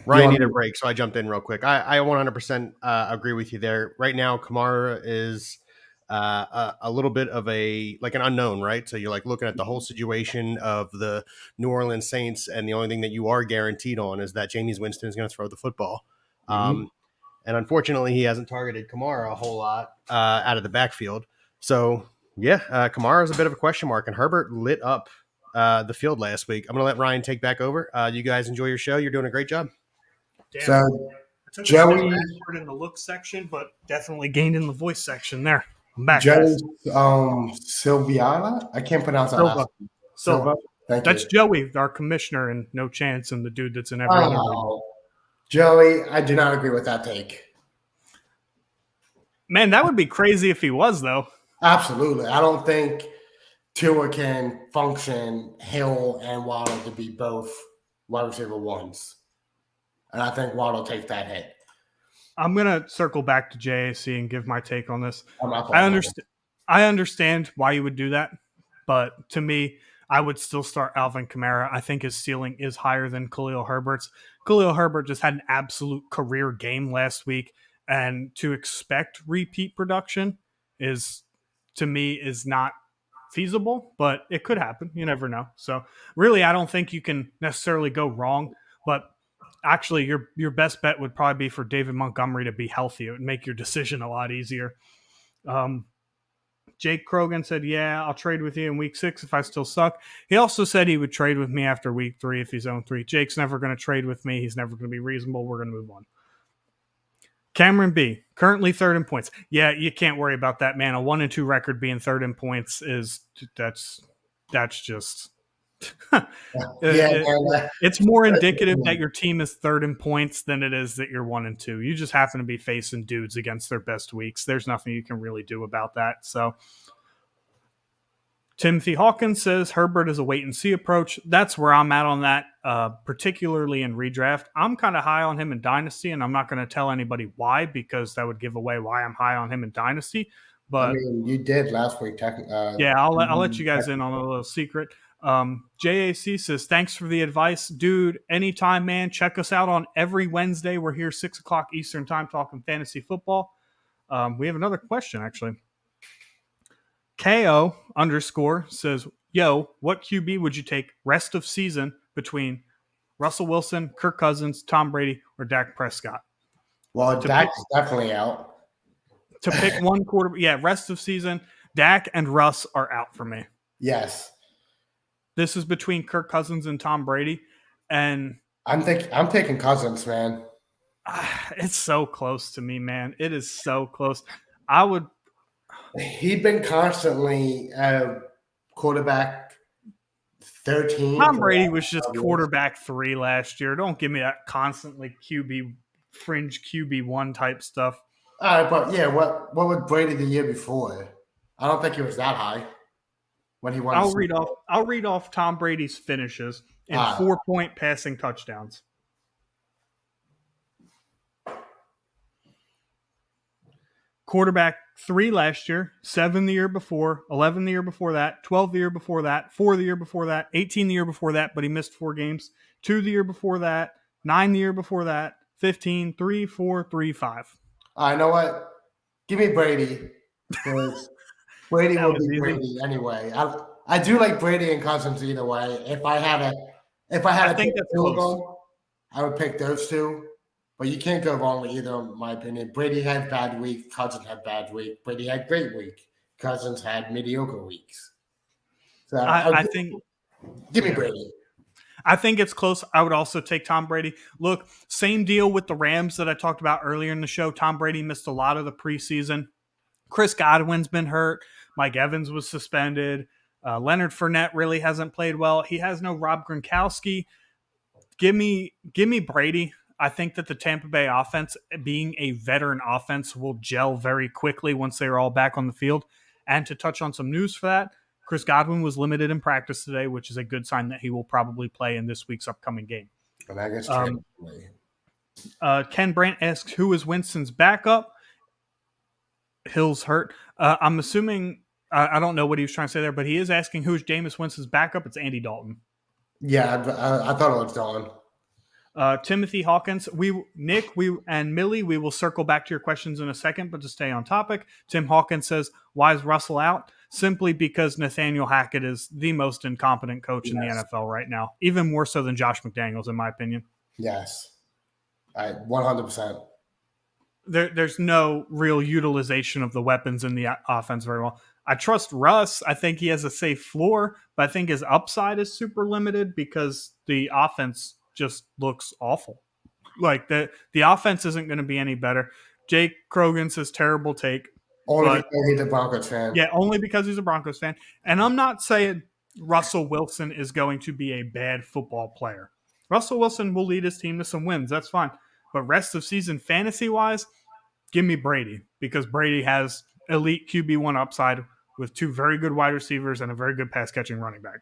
Ryan needed a break, so I jumped in real quick. I 100% agree with you there. Right now, Kamara is a little bit of an unknown, right? So you're like looking at the whole situation of the New Orleans Saints, and the only thing that you are guaranteed on is that Jameis Winston is going to throw the football. And unfortunately, he hasn't targeted Kamara a whole lot out of the backfield. So yeah, Kamara is a bit of a question mark, and Herbert lit up the field last week. I'm going to let Ryan take back over. You guys enjoy your show. You're doing a great job. Damn. So I took Joey a step backward in the look section, but definitely gained in the voice section there. I'm back. Joey Silviana? I can't pronounce that last name. Silva. That's you. Joey, our commissioner, and No Chance, and the dude that's in every other league. Joey, I do not agree with that take. Man, that would be crazy if he was, though. Absolutely. I don't think Tua can function Hill and Waddle to be both wide receiver ones. And I think Waddle takes that hit. I'm going to circle back to JAC and give my take on this. I understand why you would do that, but to me, I would still start Alvin Kamara. I think his ceiling is higher than Khalil Herbert's. Khalil Herbert just had an absolute career game last week, and to expect repeat production is not feasible, but it could happen. You never know. So really, I don't think you can necessarily go wrong, but actually your best bet would probably be for David Montgomery to be healthy. It would make your decision a lot easier. Jake Krogan said, yeah, I'll trade with you in week 6 if I still suck. He also said he would trade with me after week 3 if he's 0-3. Jake's never going to trade with me. He's never going to be reasonable. We're going to move on. Cameron B, currently 3rd in points. Yeah, you can't worry about that, man. A 1-2 record being 3rd in points that's just it's more indicative that your team is 3rd in points than it is that you're 1-2. You just happen to be facing dudes against their best weeks. There's nothing you can really do about that. So Timothy Hawkins says Herbert is a wait and see approach. That's where I'm at on that, particularly in redraft. I'm kind of high on him in Dynasty, and I'm not going to tell anybody why, because that would give away why I'm high on him in Dynasty. But I mean, you did last week. Yeah, I'll let you guys in on a little secret. JAC says, thanks for the advice. Dude, anytime, man. Check us out on every Wednesday. We're here 6 o'clock Eastern time talking fantasy football. We have another question, actually. KO _ says, yo, what QB would you take rest of season between Russell Wilson, Kirk Cousins, Tom Brady, or Dak Prescott? Well, To pick Dak's definitely out. to pick one quarter, yeah, rest of season, Dak and Russ are out for me. Yes. This is between Kirk Cousins and Tom Brady, and I'm taking Cousins, man. it's so close to me, man. It is so close. I would. He'd been constantly quarterback 13 Tom for the Brady last was just 12 years. quarterback 3 last year. Don't give me that constantly fringe QB1 type stuff. All right, but yeah, what was Brady the year before? I don't think he was that high when he won the Super Bowl. I'll read off Tom Brady's finishes in Ah, 4-point passing touchdowns. Quarterback 3 last year, 7 the year before, 11 the year before that, 12 the year before that, 4 the year before that, 18 the year before that, but he missed 4 games, 2 the year before that, 9 the year before that, 15, 3, 4, 3, 5. I know what. Give me Brady because Brady That will was be easy. Brady anyway. I do like Brady and Cousins either way. If I I had to pick think that's two of close. them, I would pick those two. But you can't go wrong with either, in my opinion. Brady had bad week. Cousins had bad week. Brady had great week. Cousins had mediocre weeks. So I think give me yeah. Brady. I think it's close. I would also take Tom Brady. Look, same deal with the Rams that I talked about earlier in the show. Tom Brady missed a lot of the preseason. Chris Godwin's been hurt. Mike Evans was suspended. Leonard Fournette really hasn't played well. He has no Rob Gronkowski. Give me Brady. I think that the Tampa Bay offense, being a veteran offense, will gel very quickly once they're all back on the field. And to touch on some news for that, Chris Godwin was limited in practice today, which is a good sign that he will probably play in this week's upcoming game. And I guess Ken Brandt asks, who is Winston's backup? Hill's hurt. I'm assuming, I don't know what he was trying to say there, but he is asking who's Jameis Winston's backup. It's Andy Dalton. Yeah, I thought it was Dawn. Timothy Hawkins, Nick, and Millie, we will circle back to your questions in a second, but to stay on topic, Tim Hawkins says, why is Russell out? Simply because Nathaniel Hackett is the most incompetent coach in the NFL right now, even more so than Josh McDaniels, in my opinion. Yes. 100%. There's no real utilization of the weapons in the offense very well. I trust Russ. I think he has a safe floor, but I think his upside is super limited because the offense just looks awful. Like the offense isn't going to be any better. Jake Krogan says terrible take. Only because he's a Broncos fan. Yeah, only because he's a Broncos fan. And I'm not saying Russell Wilson is going to be a bad football player. Russell Wilson will lead his team to some wins. That's fine. But rest of season fantasy-wise, give me Brady because Brady has elite QB1 upside with 2 very good wide receivers and a very good pass-catching running back.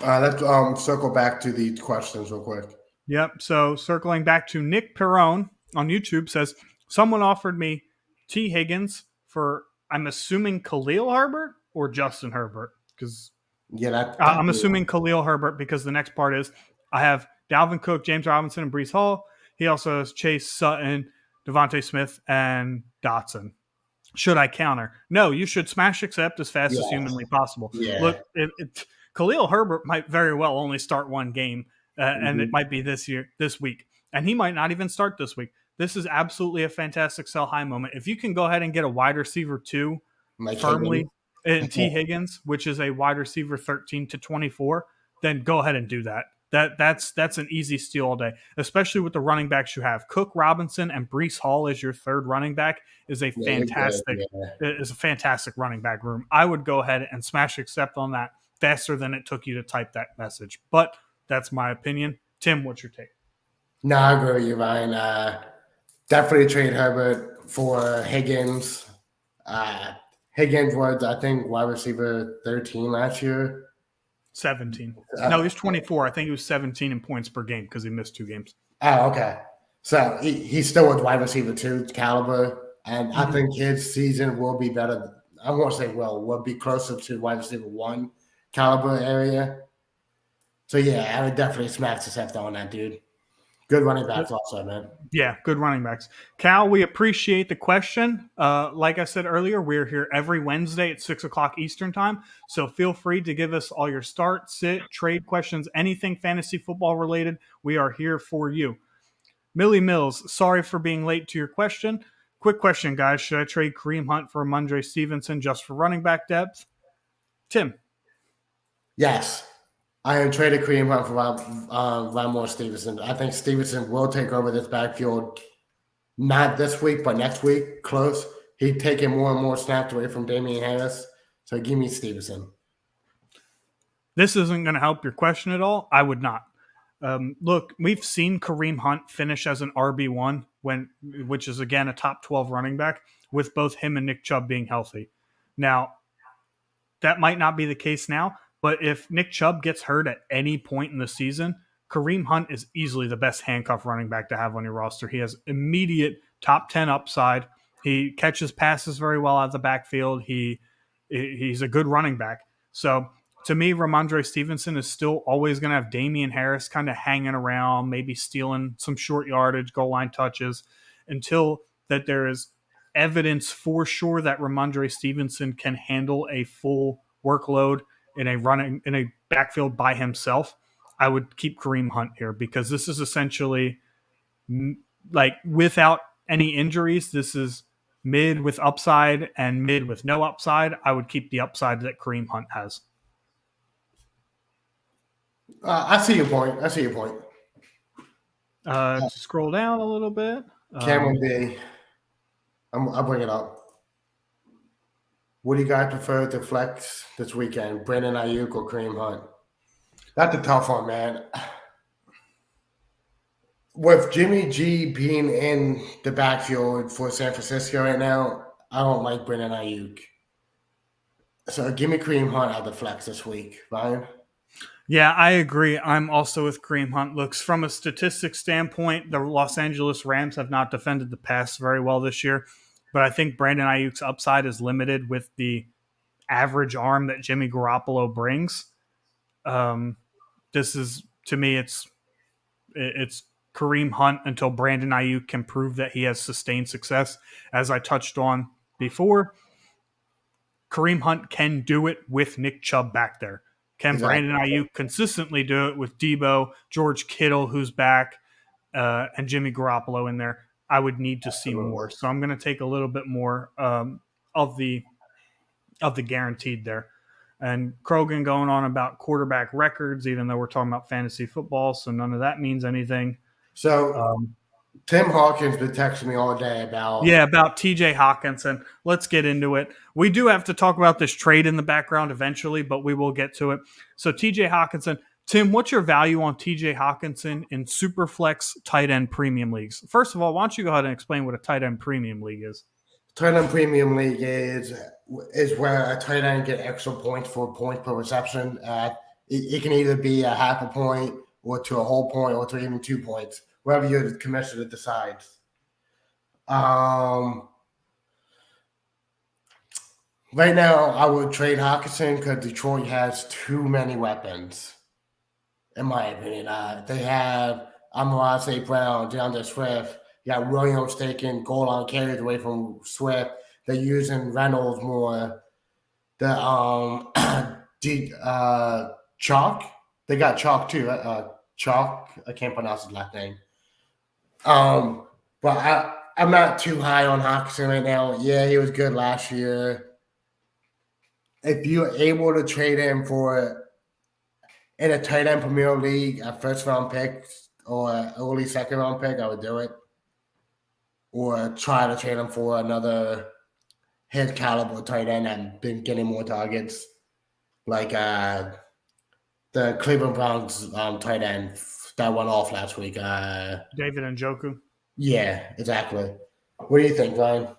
Let's circle back to the questions real quick. Yep. So circling back to Nick Perrone on YouTube says, someone offered me T. Higgins for, I'm assuming, Khalil Herbert or Justin Herbert? Because I'm assuming Khalil Herbert because the next part is I have Dalvin Cook, James Robinson, and Breece Hall. He also has Chase Sutton, Devontae Smith, and Dotson. Should I counter? No, you should smash accept as fast as humanly possible. Yeah. Look, Khalil Herbert might very well only start one game, and it might be this week. And he might not even start this week. This is absolutely a fantastic sell high moment. If you can go ahead and get a wide receiver 2 firmly in T. Higgins, which is a wide receiver 13 to 24, then go ahead and do that. That's an easy steal all day, especially with the running backs you have. Cook, Robinson, and Breece Hall as your third running back is a fantastic running back room. I would go ahead and smash accept on that faster than it took you to type that message. But that's my opinion. Tim, what's your take? No, I agree with you, Ryan. Definitely trade Herbert for Higgins. Higgins was, I think, wide receiver 13 last year. 17. No, he was 24. I think he was 17 in points per game because he missed 2 games. Oh, okay. So he's still with wide receiver 2 caliber, and I think his season will be better. I won't say will be closer to wide receiver 1 caliber area. So, yeah, I would definitely smash the set on that dude. Good running backs also, man. Yeah, good running backs. Cal, we appreciate the question. Like I said earlier, we're here every Wednesday at 6 o'clock Eastern time. So feel free to give us all your start, sit, trade questions, anything fantasy football related. We are here for you. Millie Mills, sorry for being late to your question. Quick question, guys. Should I trade Kareem Hunt for Ramondre Stevenson just for running back depth? Tim. Yes. I am traded Kareem Hunt for Ramon Stevenson. I think Stevenson will take over this backfield, not this week, but next week. Close. He's taking more and more snaps away from Damian Harris. So give me Stevenson. This isn't going to help your question at all. I would not. Look, we've seen Kareem Hunt finish as an RB1, which is, again, a top 12 running back, with both him and Nick Chubb being healthy. Now, that might not be the case now, but if Nick Chubb gets hurt at any point in the season, Kareem Hunt is easily the best handcuff running back to have on your roster. He has immediate top 10 upside. He catches passes very well out of the backfield. He's a good running back. So to me, Ramondre Stevenson is still always going to have Damian Harris kind of hanging around, maybe stealing some short yardage, goal line touches, until that there is evidence for sure that Ramondre Stevenson can handle a full workload in a backfield by himself. I would keep Kareem Hunt here, because this is essentially, like, without any injuries, this is mid with upside and mid with no upside. I would keep the upside that Kareem Hunt has. I see your point. To scroll down a little bit. Cameron B. I'll bring it up. What do you guys prefer to flex this weekend? Brandon Ayuk or Kareem Hunt? That's a tough one, man. With Jimmy G being in the backfield for San Francisco right now, I don't like Brandon Ayuk. So give me Kareem Hunt out of the flex this week, Ryan. Yeah, I agree. I'm also with Kareem Hunt. Looks, from a statistics standpoint, the Los Angeles Rams have not defended the pass very well this year, but I think Brandon Ayuk's upside is limited with the average arm that Jimmy Garoppolo brings. This is, to me, it's Kareem Hunt until Brandon Ayuk can prove that he has sustained success. As I touched on before, Kareem Hunt can do it with Nick Chubb back there. Can Exactly. Brandon Ayuk consistently do it with Debo, George Kittle, who's back, and Jimmy Garoppolo in there? I would need to see more. So I'm going to take a little bit more of the guaranteed there. And Krogan going on about quarterback records, even though we're talking about fantasy football, so none of that means anything. So Tim Hawkins been texting me all day about TJ Hawkinson. Let's get into it. We do have to talk about this trade in the background eventually, but we will get to it. So TJ Hawkinson. Tim, what's your value on TJ Hawkinson in Superflex tight end premium leagues? First of all, why don't you go ahead and explain what a tight end premium league is? tight end premium league is where a tight end get extra points for point per reception. It can either be a half a point or to a whole point or to even 2 points, wherever your commissioner decides. Right now, I would trade Hawkinson because Detroit has too many weapons, in my opinion. They have Amon St. Brown, DeAndre Swift. You got Williams taking goal line carries away from Swift. They're using Reynolds more. The Chalk. They got Chalk too. Chalk. I can't pronounce his last name. But I'm not too high on Hawkinson right now. Yeah, he was good last year. If you're able to trade him for in a tight end Premier League, a first round pick or an early second round pick, I would do it. Or try to trade him for another his caliber tight end and been getting more targets, like the Cleveland Browns tight end that went off last week. David Njoku. Yeah, exactly. What do you think, Ryan?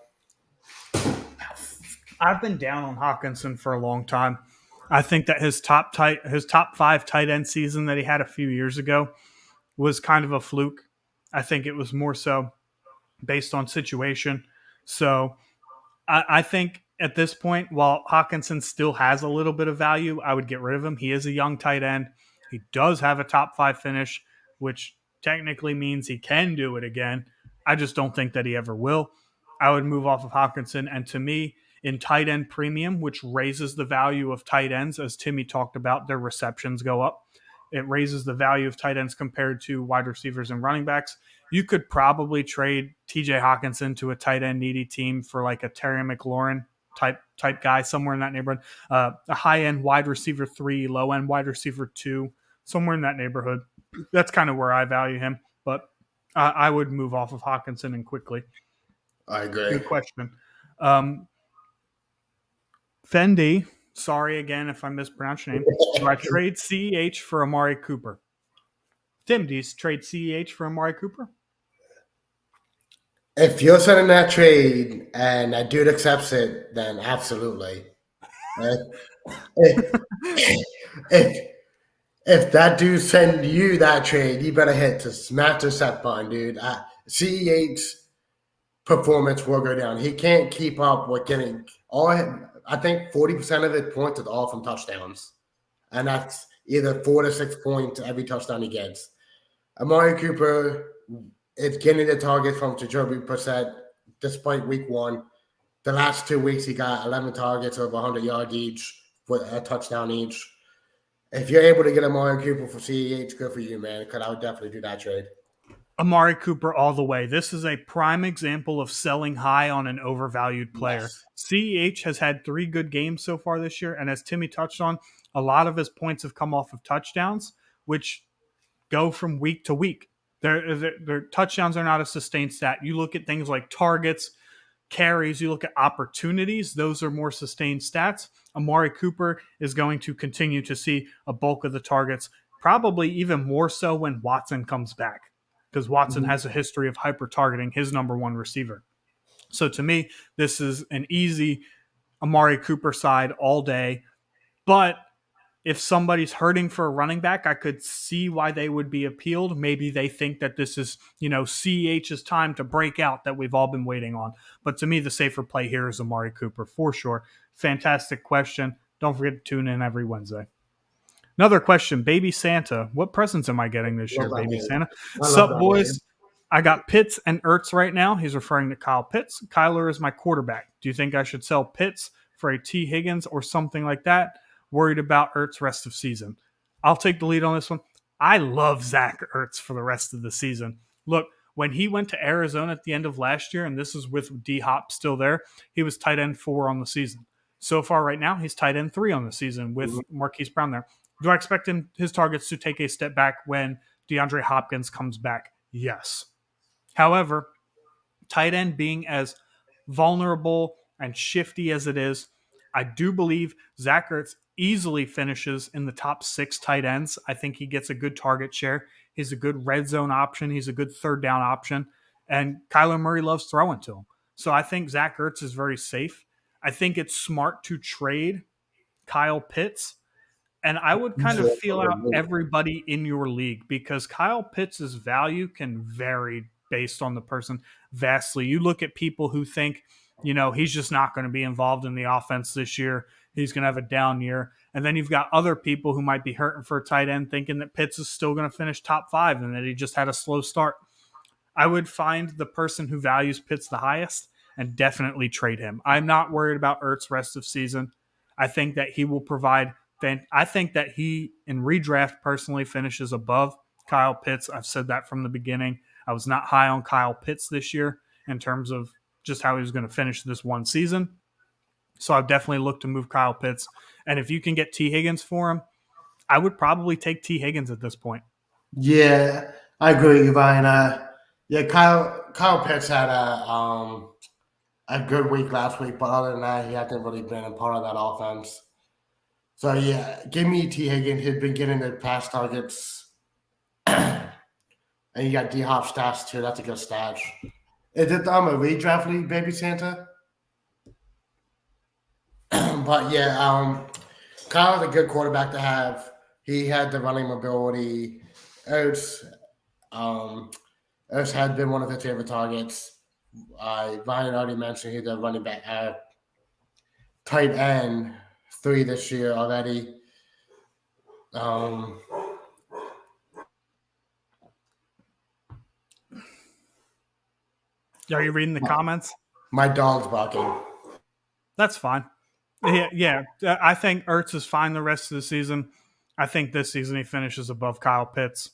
I've been down on Hawkinson for a long time. I think that his top 5 tight end season that he had a few years ago was kind of a fluke. I think it was more so based on situation. So I think at this point, while Hawkinson still has a little bit of value, I would get rid of him. He is a young tight end. He does have a top 5 finish, which technically means he can do it again. I just don't think that he ever will. I would move off of Hawkinson. And to me, in tight end premium, which raises the value of tight ends, as Timmy talked about, their receptions go up. It raises the value of tight ends compared to wide receivers and running backs. You could probably trade TJ Hawkinson to a tight end needy team for like a Terry McLaurin type guy somewhere in that neighborhood. A high end wide receiver 3, low end wide receiver 2, somewhere in that neighborhood. That's kind of where I value him. But I would move off of Hawkinson and quickly. I agree. Good question. Fendi, sorry again if I mispronounced your name. Do I trade CEH for Amari Cooper? Tim, do you trade CEH for Amari Cooper? If you're sending that trade and that dude accepts it, then absolutely. If, if, if that dude send you that trade, you better hit to smash the set button, dude. CEH's performance will go down. He can't keep up with getting all. I think 40% of his points is all from touchdowns, and that's either 4 to 6 points every touchdown he gets. Amari Cooper is getting the target from Jacoby Brissett despite week 1. The last 2 weeks, he got 11 targets over 100 yards each with a touchdown each. If you're able to get Amari Cooper for CEH, good for you, man, because I would definitely do that trade. Amari Cooper all the way. This is a prime example of selling high on an overvalued player. Yes. CEH has had 3 good games so far this year, and as Timmy touched on, a lot of his points have come off of touchdowns, which go from week to week. Their touchdowns are not a sustained stat. You look at things like targets, carries, you look at opportunities, those are more sustained stats. Amari Cooper is going to continue to see a bulk of the targets, probably even more so when Watson comes back, because Watson has a history of hyper targeting his number 1 receiver. So to me, this is an easy Amari Cooper side all day. But if somebody's hurting for a running back, I could see why they would be appealed. Maybe they think that this is, CEH's time to break out that we've all been waiting on. But to me, the safer play here is Amari Cooper for sure. Fantastic question. Don't forget to tune in every Wednesday. Another question, Baby Santa. What presents am I getting this year, Baby Santa? Sup, boys? I got Pitts and Ertz right now. He's referring to Kyle Pitts. Kyler is my quarterback. Do you think I should sell Pitts for a T. Higgins or something like that? Worried about Ertz rest of season. I'll take the lead on this one. I love Zach Ertz for the rest of the season. Look, when he went to Arizona at the end of last year, and this is with D-Hop still there, he was tight end 4 on the season. So far right now, he's tight end 3 on the season with Marquise Brown there. Do I expect his targets to take a step back when DeAndre Hopkins comes back? Yes. However, tight end being as vulnerable and shifty as it is, I do believe Zach Ertz easily finishes in the top 6 tight ends. I think he gets a good target share. He's a good red zone option. He's a good third down option. And Kyler Murray loves throwing to him. So I think Zach Ertz is very safe. I think it's smart to trade Kyle Pitts. And I would kind of feel out everybody in your league because Kyle Pitts' value can vary based on the person vastly. You look at people who think, he's just not going to be involved in the offense this year. He's going to have a down year. And then you've got other people who might be hurting for a tight end thinking that Pitts is still going to finish top 5 and that he just had a slow start. I would find the person who values Pitts the highest and definitely trade him. I'm not worried about Ertz rest of season. I think that he will provide I think that he, in redraft, personally finishes above Kyle Pitts. I've said that from the beginning. I was not high on Kyle Pitts this year in terms of just how he was going to finish this one season. So I've definitely looked to move Kyle Pitts. And if you can get T. Higgins for him, I would probably take T. Higgins at this point. Yeah, I agree with you, Ryan. Kyle Pitts had a good week last week, but other than that, he hasn't really been a part of that offense. So, yeah, give me T. Higgins. He's been getting the pass targets. And you got D-Hop stats, too. That's a good stash. Is it a redraft league, Baby Santa? But, yeah, Kyle's a good quarterback to have. He had the running mobility. Ertz had been one of his favorite targets. Ryan already mentioned he's a running back, tight end 3 this year already. Are you reading the comments? My dog's barking. That's fine. Yeah. I think Ertz is fine the rest of the season. I think this season he finishes above Kyle Pitts.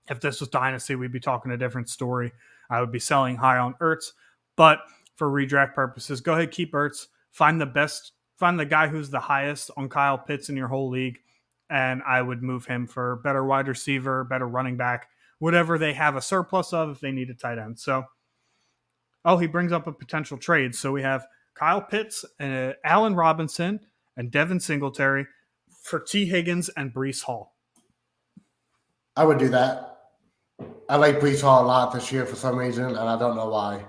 If this was Dynasty, we'd be talking a different story. I would be selling high on Ertz. But for redraft purposes, go ahead, keep Ertz. Find the guy who's the highest on Kyle Pitts in your whole league. And I would move him for better wide receiver, better running back, whatever they have a surplus of if they need a tight end. So, he brings up a potential trade. So we have Kyle Pitts, Allen Robinson, and Devin Singletary for T. Higgins and Brees Hall. I would do that. I like Brees Hall a lot this year for some reason, and I don't know why.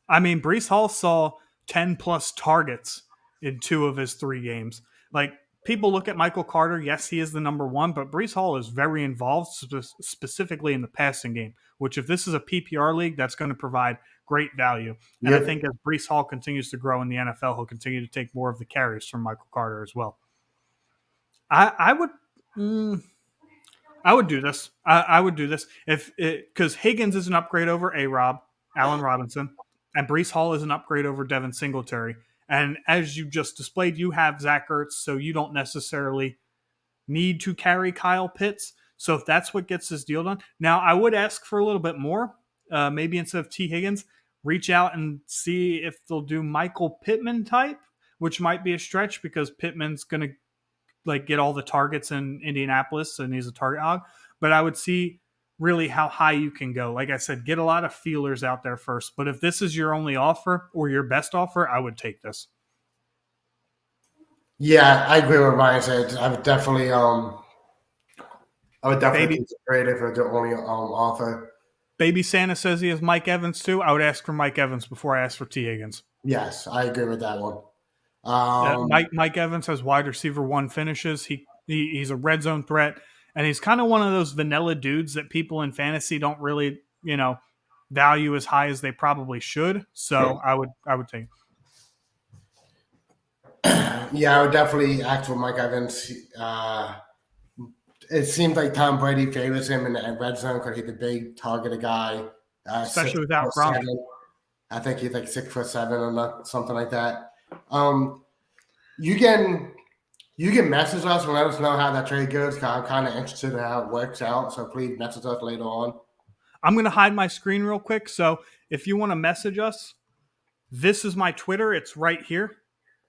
I mean, Brees Hall saw 10 plus targets in 2 of his 3 games. Like, people look at Michael Carter. Yes, he is the number 1, but Brees Hall is very involved specifically in the passing game, which if this is a PPR league, that's going to provide great value. And I think as Brees Hall continues to grow in the NFL, he'll continue to take more of the carries from Michael Carter as well. I would do this. I would do this because Higgins is an upgrade over A-Rob, Allen Robinson, and Brees Hall is an upgrade over Devin Singletary. And as you just displayed, you have Zach Ertz, so you don't necessarily need to carry Kyle Pitts. So if that's what gets this deal done. Now, I would ask for a little bit more. Maybe instead of T. Higgins, reach out and see if they'll do Michael Pittman type, which might be a stretch because Pittman's going to get all the targets in Indianapolis and he's a target hog. But I would see really how high you can go. Like I said, get a lot of feelers out there first. But if this is your only offer or your best offer, I would take this. Yeah, I agree with Ryan said. I would definitely consider it if it's the only offer. Baby Santa says he has Mike Evans too. I would ask for Mike Evans before I ask for T. Higgins. Yes, I agree with that one. Mike Evans has wide receiver 1 finishes. He's a red zone threat, and he's kind of one of those vanilla dudes that people in fantasy don't really value as high as they probably should. So I would take. Yeah, I would definitely ask for Mike Evans. It seems like Tom Brady favors him in the red zone because he's a big targeted guy, especially without Gronk. I think he's like 6'7" or something like that. You can message us and let us know how that trade goes. Cause I'm kind of interested in how it works out. So please message us later on. I'm going to hide my screen real quick. So if you want to message us, this is my Twitter. It's right here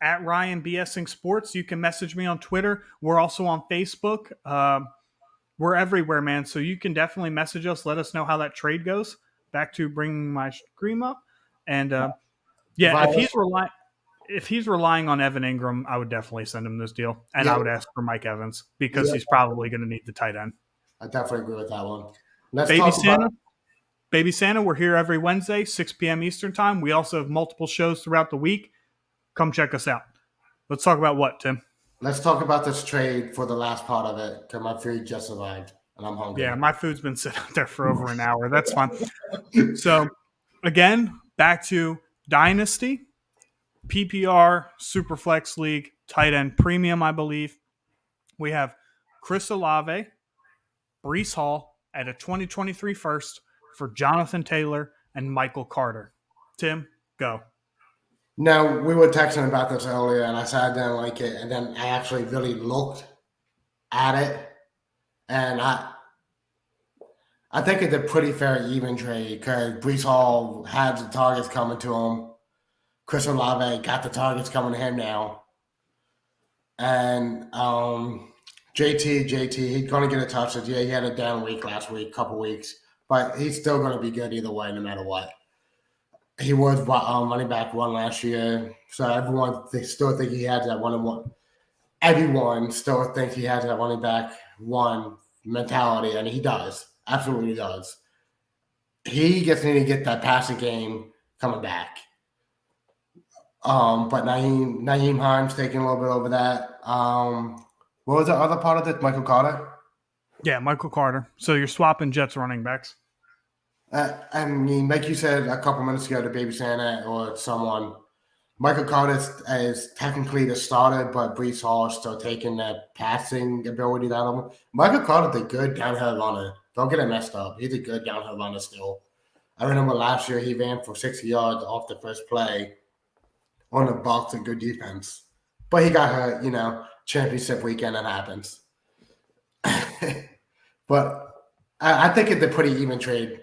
at Ryan BSing Sports. You can message me on Twitter. We're also on Facebook. We're everywhere, man. So you can definitely message us. Let us know how that trade goes. Back to bringing my screen up. And if he's relying on Evan Ingram, I would definitely send him this deal. And I would ask for Mike Evans because he's probably going to need the tight end. I definitely agree with that one. Baby Santa, we're here every Wednesday, 6 p.m. Eastern time. We also have multiple shows throughout the week. Come check us out. Let's talk about what, Tim? Let's talk about this trade for the last part of it because my food just arrived and I'm hungry. Yeah, my food's been sitting out there for over an hour. That's fine. So, again, back to Dynasty, PPR, Superflex League, tight end premium, I believe. We have Chris Olave, Brees Hall at a 2023 first for Jonathan Taylor and Michael Carter. Tim, go. Now, we were texting about this earlier, and I said I didn't like it, and then I actually really looked at it, and I think it's a pretty fair even trade because Brees Hall had the targets coming to him. Chris Olave got the targets coming to him now. And JT, he's going to get a touch. Yeah, he had a down week last week, couple weeks, but he's still going to be good either way, no matter what. He was running back 1 last year, so they still think he had that 1-1. Everyone still thinks he has that running back 1 mentality, and he does. Absolutely does. He just need to get that passing game coming back. But Naeem Hines taking a little bit over that. What was the other part of it? Michael Carter? Yeah, Michael Carter. So you're swapping Jets running backs. I mean, like you said a couple minutes ago to Baby Santa or someone, Michael Carter is technically the starter, but Brees Hall is still taking that passing ability out of him. Michael Carter's a good downhill runner. Don't get it messed up. He's a good downhill runner still. I remember last year he ran for 60 yards off the first play on the Bucs and good defense. But he got hurt, championship weekend, it happens. but I think it's a pretty even trade.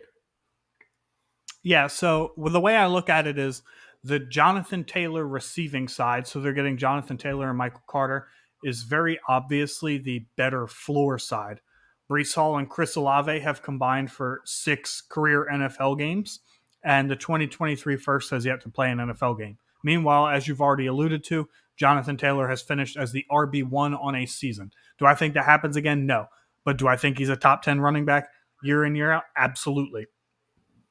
Yeah, so well, the way I look at it is the Jonathan Taylor receiving side, so they're getting Jonathan Taylor and Michael Carter, is very obviously the better floor side. Brees Hall and Chris Olave have combined for 6 career NFL games, and the 2023 first has yet to play an NFL game. Meanwhile, as you've already alluded to, Jonathan Taylor has finished as the RB1 on a season. Do I think that happens again? No. But do I think he's a top 10 running back year in, year out? Absolutely,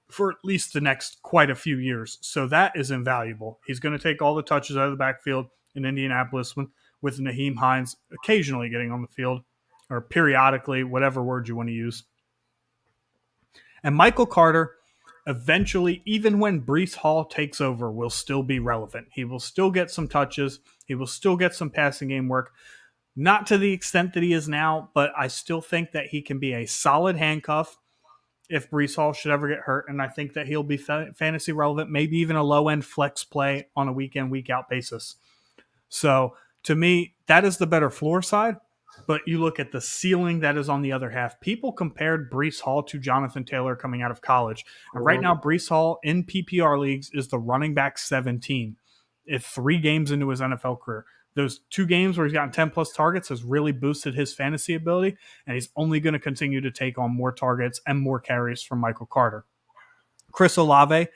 for at least the next quite a few years. So that is invaluable. He's going to take all the touches out of the backfield in Indianapolis with Naheem Hines occasionally getting on the field, or periodically, whatever word you want to use. And Michael Carter, eventually, even when Brees Hall takes over, will still be relevant. He will still get some touches. He will still get some passing game work. Not to the extent that he is now, but I still think that he can be a solid handcuff if Brees Hall should ever get hurt, and I think that he'll be fantasy relevant, maybe even a low end flex play on a week in, week out basis. So to me, that is the better floor side. But you look at the ceiling that is on the other half. People compared Brees Hall to Jonathan Taylor coming out of college. And right now, Brees Hall in PPR leagues is the running back 17 if 3 games into his NFL career. Those 2 games where he's gotten 10 plus targets has really boosted his fantasy ability, and he's only going to continue to take on more targets and more carries from Michael Carter. Chris Olave,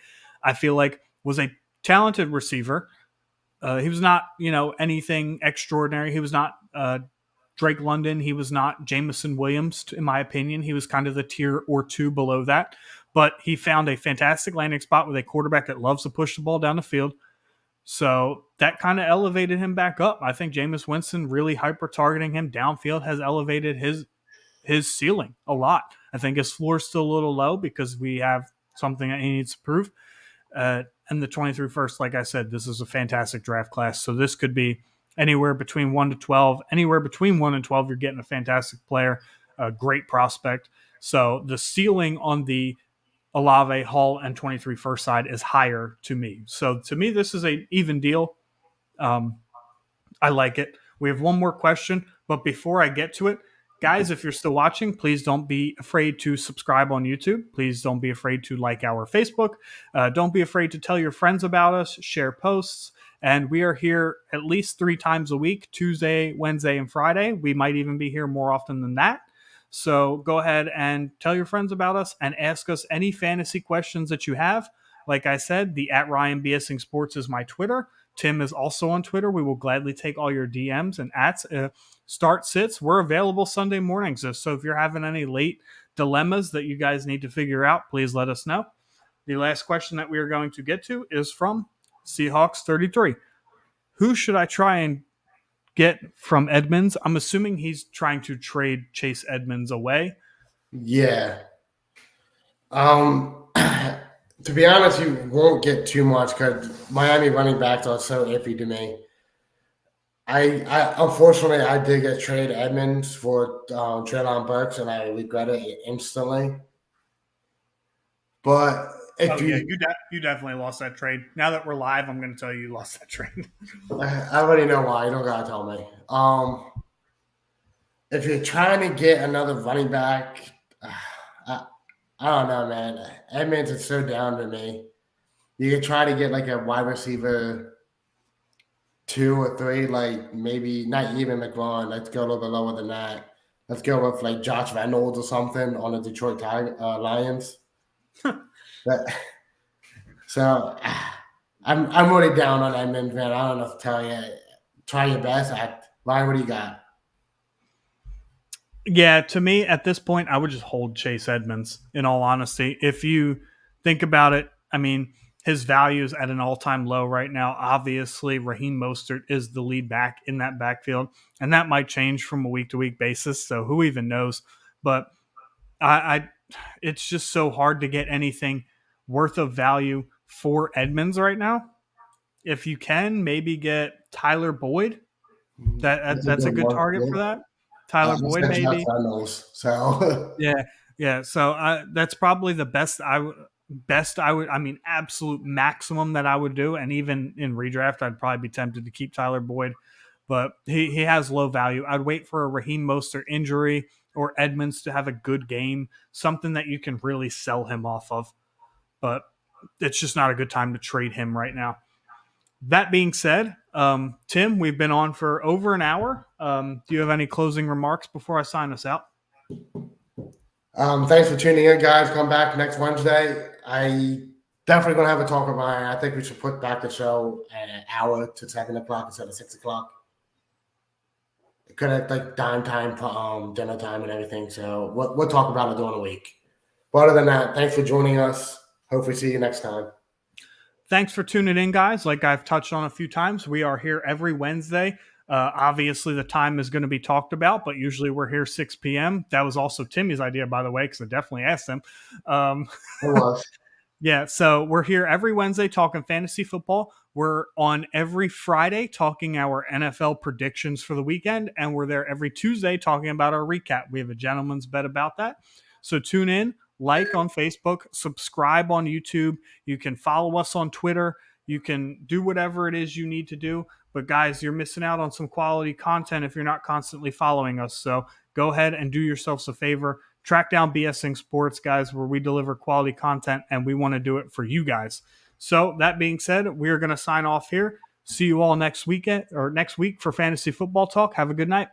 I feel like, was a talented receiver. He was not, anything extraordinary. He was not Drake London. He was not Jameson Williams, in my opinion. He was kind of the tier or 2 below that. But he found a fantastic landing spot with a quarterback that loves to push the ball down the field. So that kind of elevated him back up. I think Jameis Winston really hyper targeting him downfield has elevated his ceiling a lot. I think his floor is still a little low because we have something that he needs to prove. And the 23 first, like I said, this is a fantastic draft class. So this could be anywhere between 1 to 12. Anywhere between 1 and 12, you're getting a fantastic player, a great prospect. So the ceiling on the Olave, Hall, and 23 first side is higher to me. So to me, this is an even deal. I like it. We have one more question, but before I get to it, guys, if you're still watching, please don't be afraid to subscribe on YouTube. Please don't be afraid to like our Facebook. Don't be afraid to tell your friends about us, share posts. And we are here at least 3 times a week, Tuesday, Wednesday, and Friday. We might even be here more often than that. So go ahead and tell your friends about us and ask us any fantasy questions that you have. Like I said, the @RyanBSing Sports is my Twitter. Tim is also on Twitter. We will gladly take all your DMs and ats. Start sits. We're available Sunday mornings. So if you're having any late dilemmas that you guys need to figure out, please let us know. The last question that we are going to get to is from Seahawks 33. Who should I try and get from Edmonds? I'm assuming he's trying to trade Chase Edmonds away. Yeah. To be honest, you won't get too much because Miami running backs are so iffy to me. I unfortunately I did get traded Edmonds for Treylon Burks, and I regret it instantly. But if you definitely lost that trade. Now that we're live, I'm going to tell you lost that trade. I already know why. You don't gotta tell me. If you're trying to get another running back, I don't know, man. Edmonds is so down to me. You could try to get like a wide receiver 2 or 3, like maybe not even McLaurin. Let's go a little bit lower than that. Let's go with like Josh Reynolds or something on the Detroit Lions. So I'm really down on Edmonds, man. I don't know what to tell you. Try your best. Ryan, what do you got? Yeah, to me, at this point, I would just hold Chase Edmonds, in all honesty. If you think about it, I mean, his value is at an all-time low right now. Obviously, Raheem Mostert is the lead back in that backfield, and that might change from a week-to-week basis, so who even knows? But it's just so hard to get anything worth of value for Edmonds right now. If you can, maybe get Tyler Boyd. That's a good target for that. Tyler Boyd, maybe. So Yeah. So that's probably the best I would. I mean, absolute maximum that I would do. And even in redraft, I'd probably be tempted to keep Tyler Boyd, but he has low value. I'd wait for a Raheem Mostert injury or Edmonds to have a good game, something that you can really sell him off of. But it's just not a good time to trade him right now. That being said, Tim, we've been on for over an hour. Do you have any closing remarks before I sign us out? Thanks for tuning in, guys. Come back next Wednesday. I definitely going to have a talk about it. I think we should put back the show an hour to 7 o'clock instead of 6 o'clock. It could have like dime time, dinner time, and everything. So we'll talk about it during the week. But other than that, thanks for joining us. Hopefully, see you next time. Thanks for tuning in, guys. Like I've touched on a few times, we are here every Wednesday. Obviously, the time is going to be talked about, but usually we're here 6 p.m. That was also Timmy's idea, by the way, because I definitely asked him. It was. Yeah, so we're here every Wednesday talking fantasy football. We're on every Friday talking our NFL predictions for the weekend, and we're there every Tuesday talking about our recap. We have a gentleman's bet about that. So tune in, like on Facebook, subscribe on YouTube. You can follow us on Twitter. You can do whatever it is you need to do. But guys, you're missing out on some quality content if you're not constantly following us. So go ahead and do yourselves a favor. Track down BSing Sports, guys, where we deliver quality content, and we want to do it for you guys. So that being said, we are going to sign off here. See you all next weekend or next week for Fantasy Football Talk. Have a good night.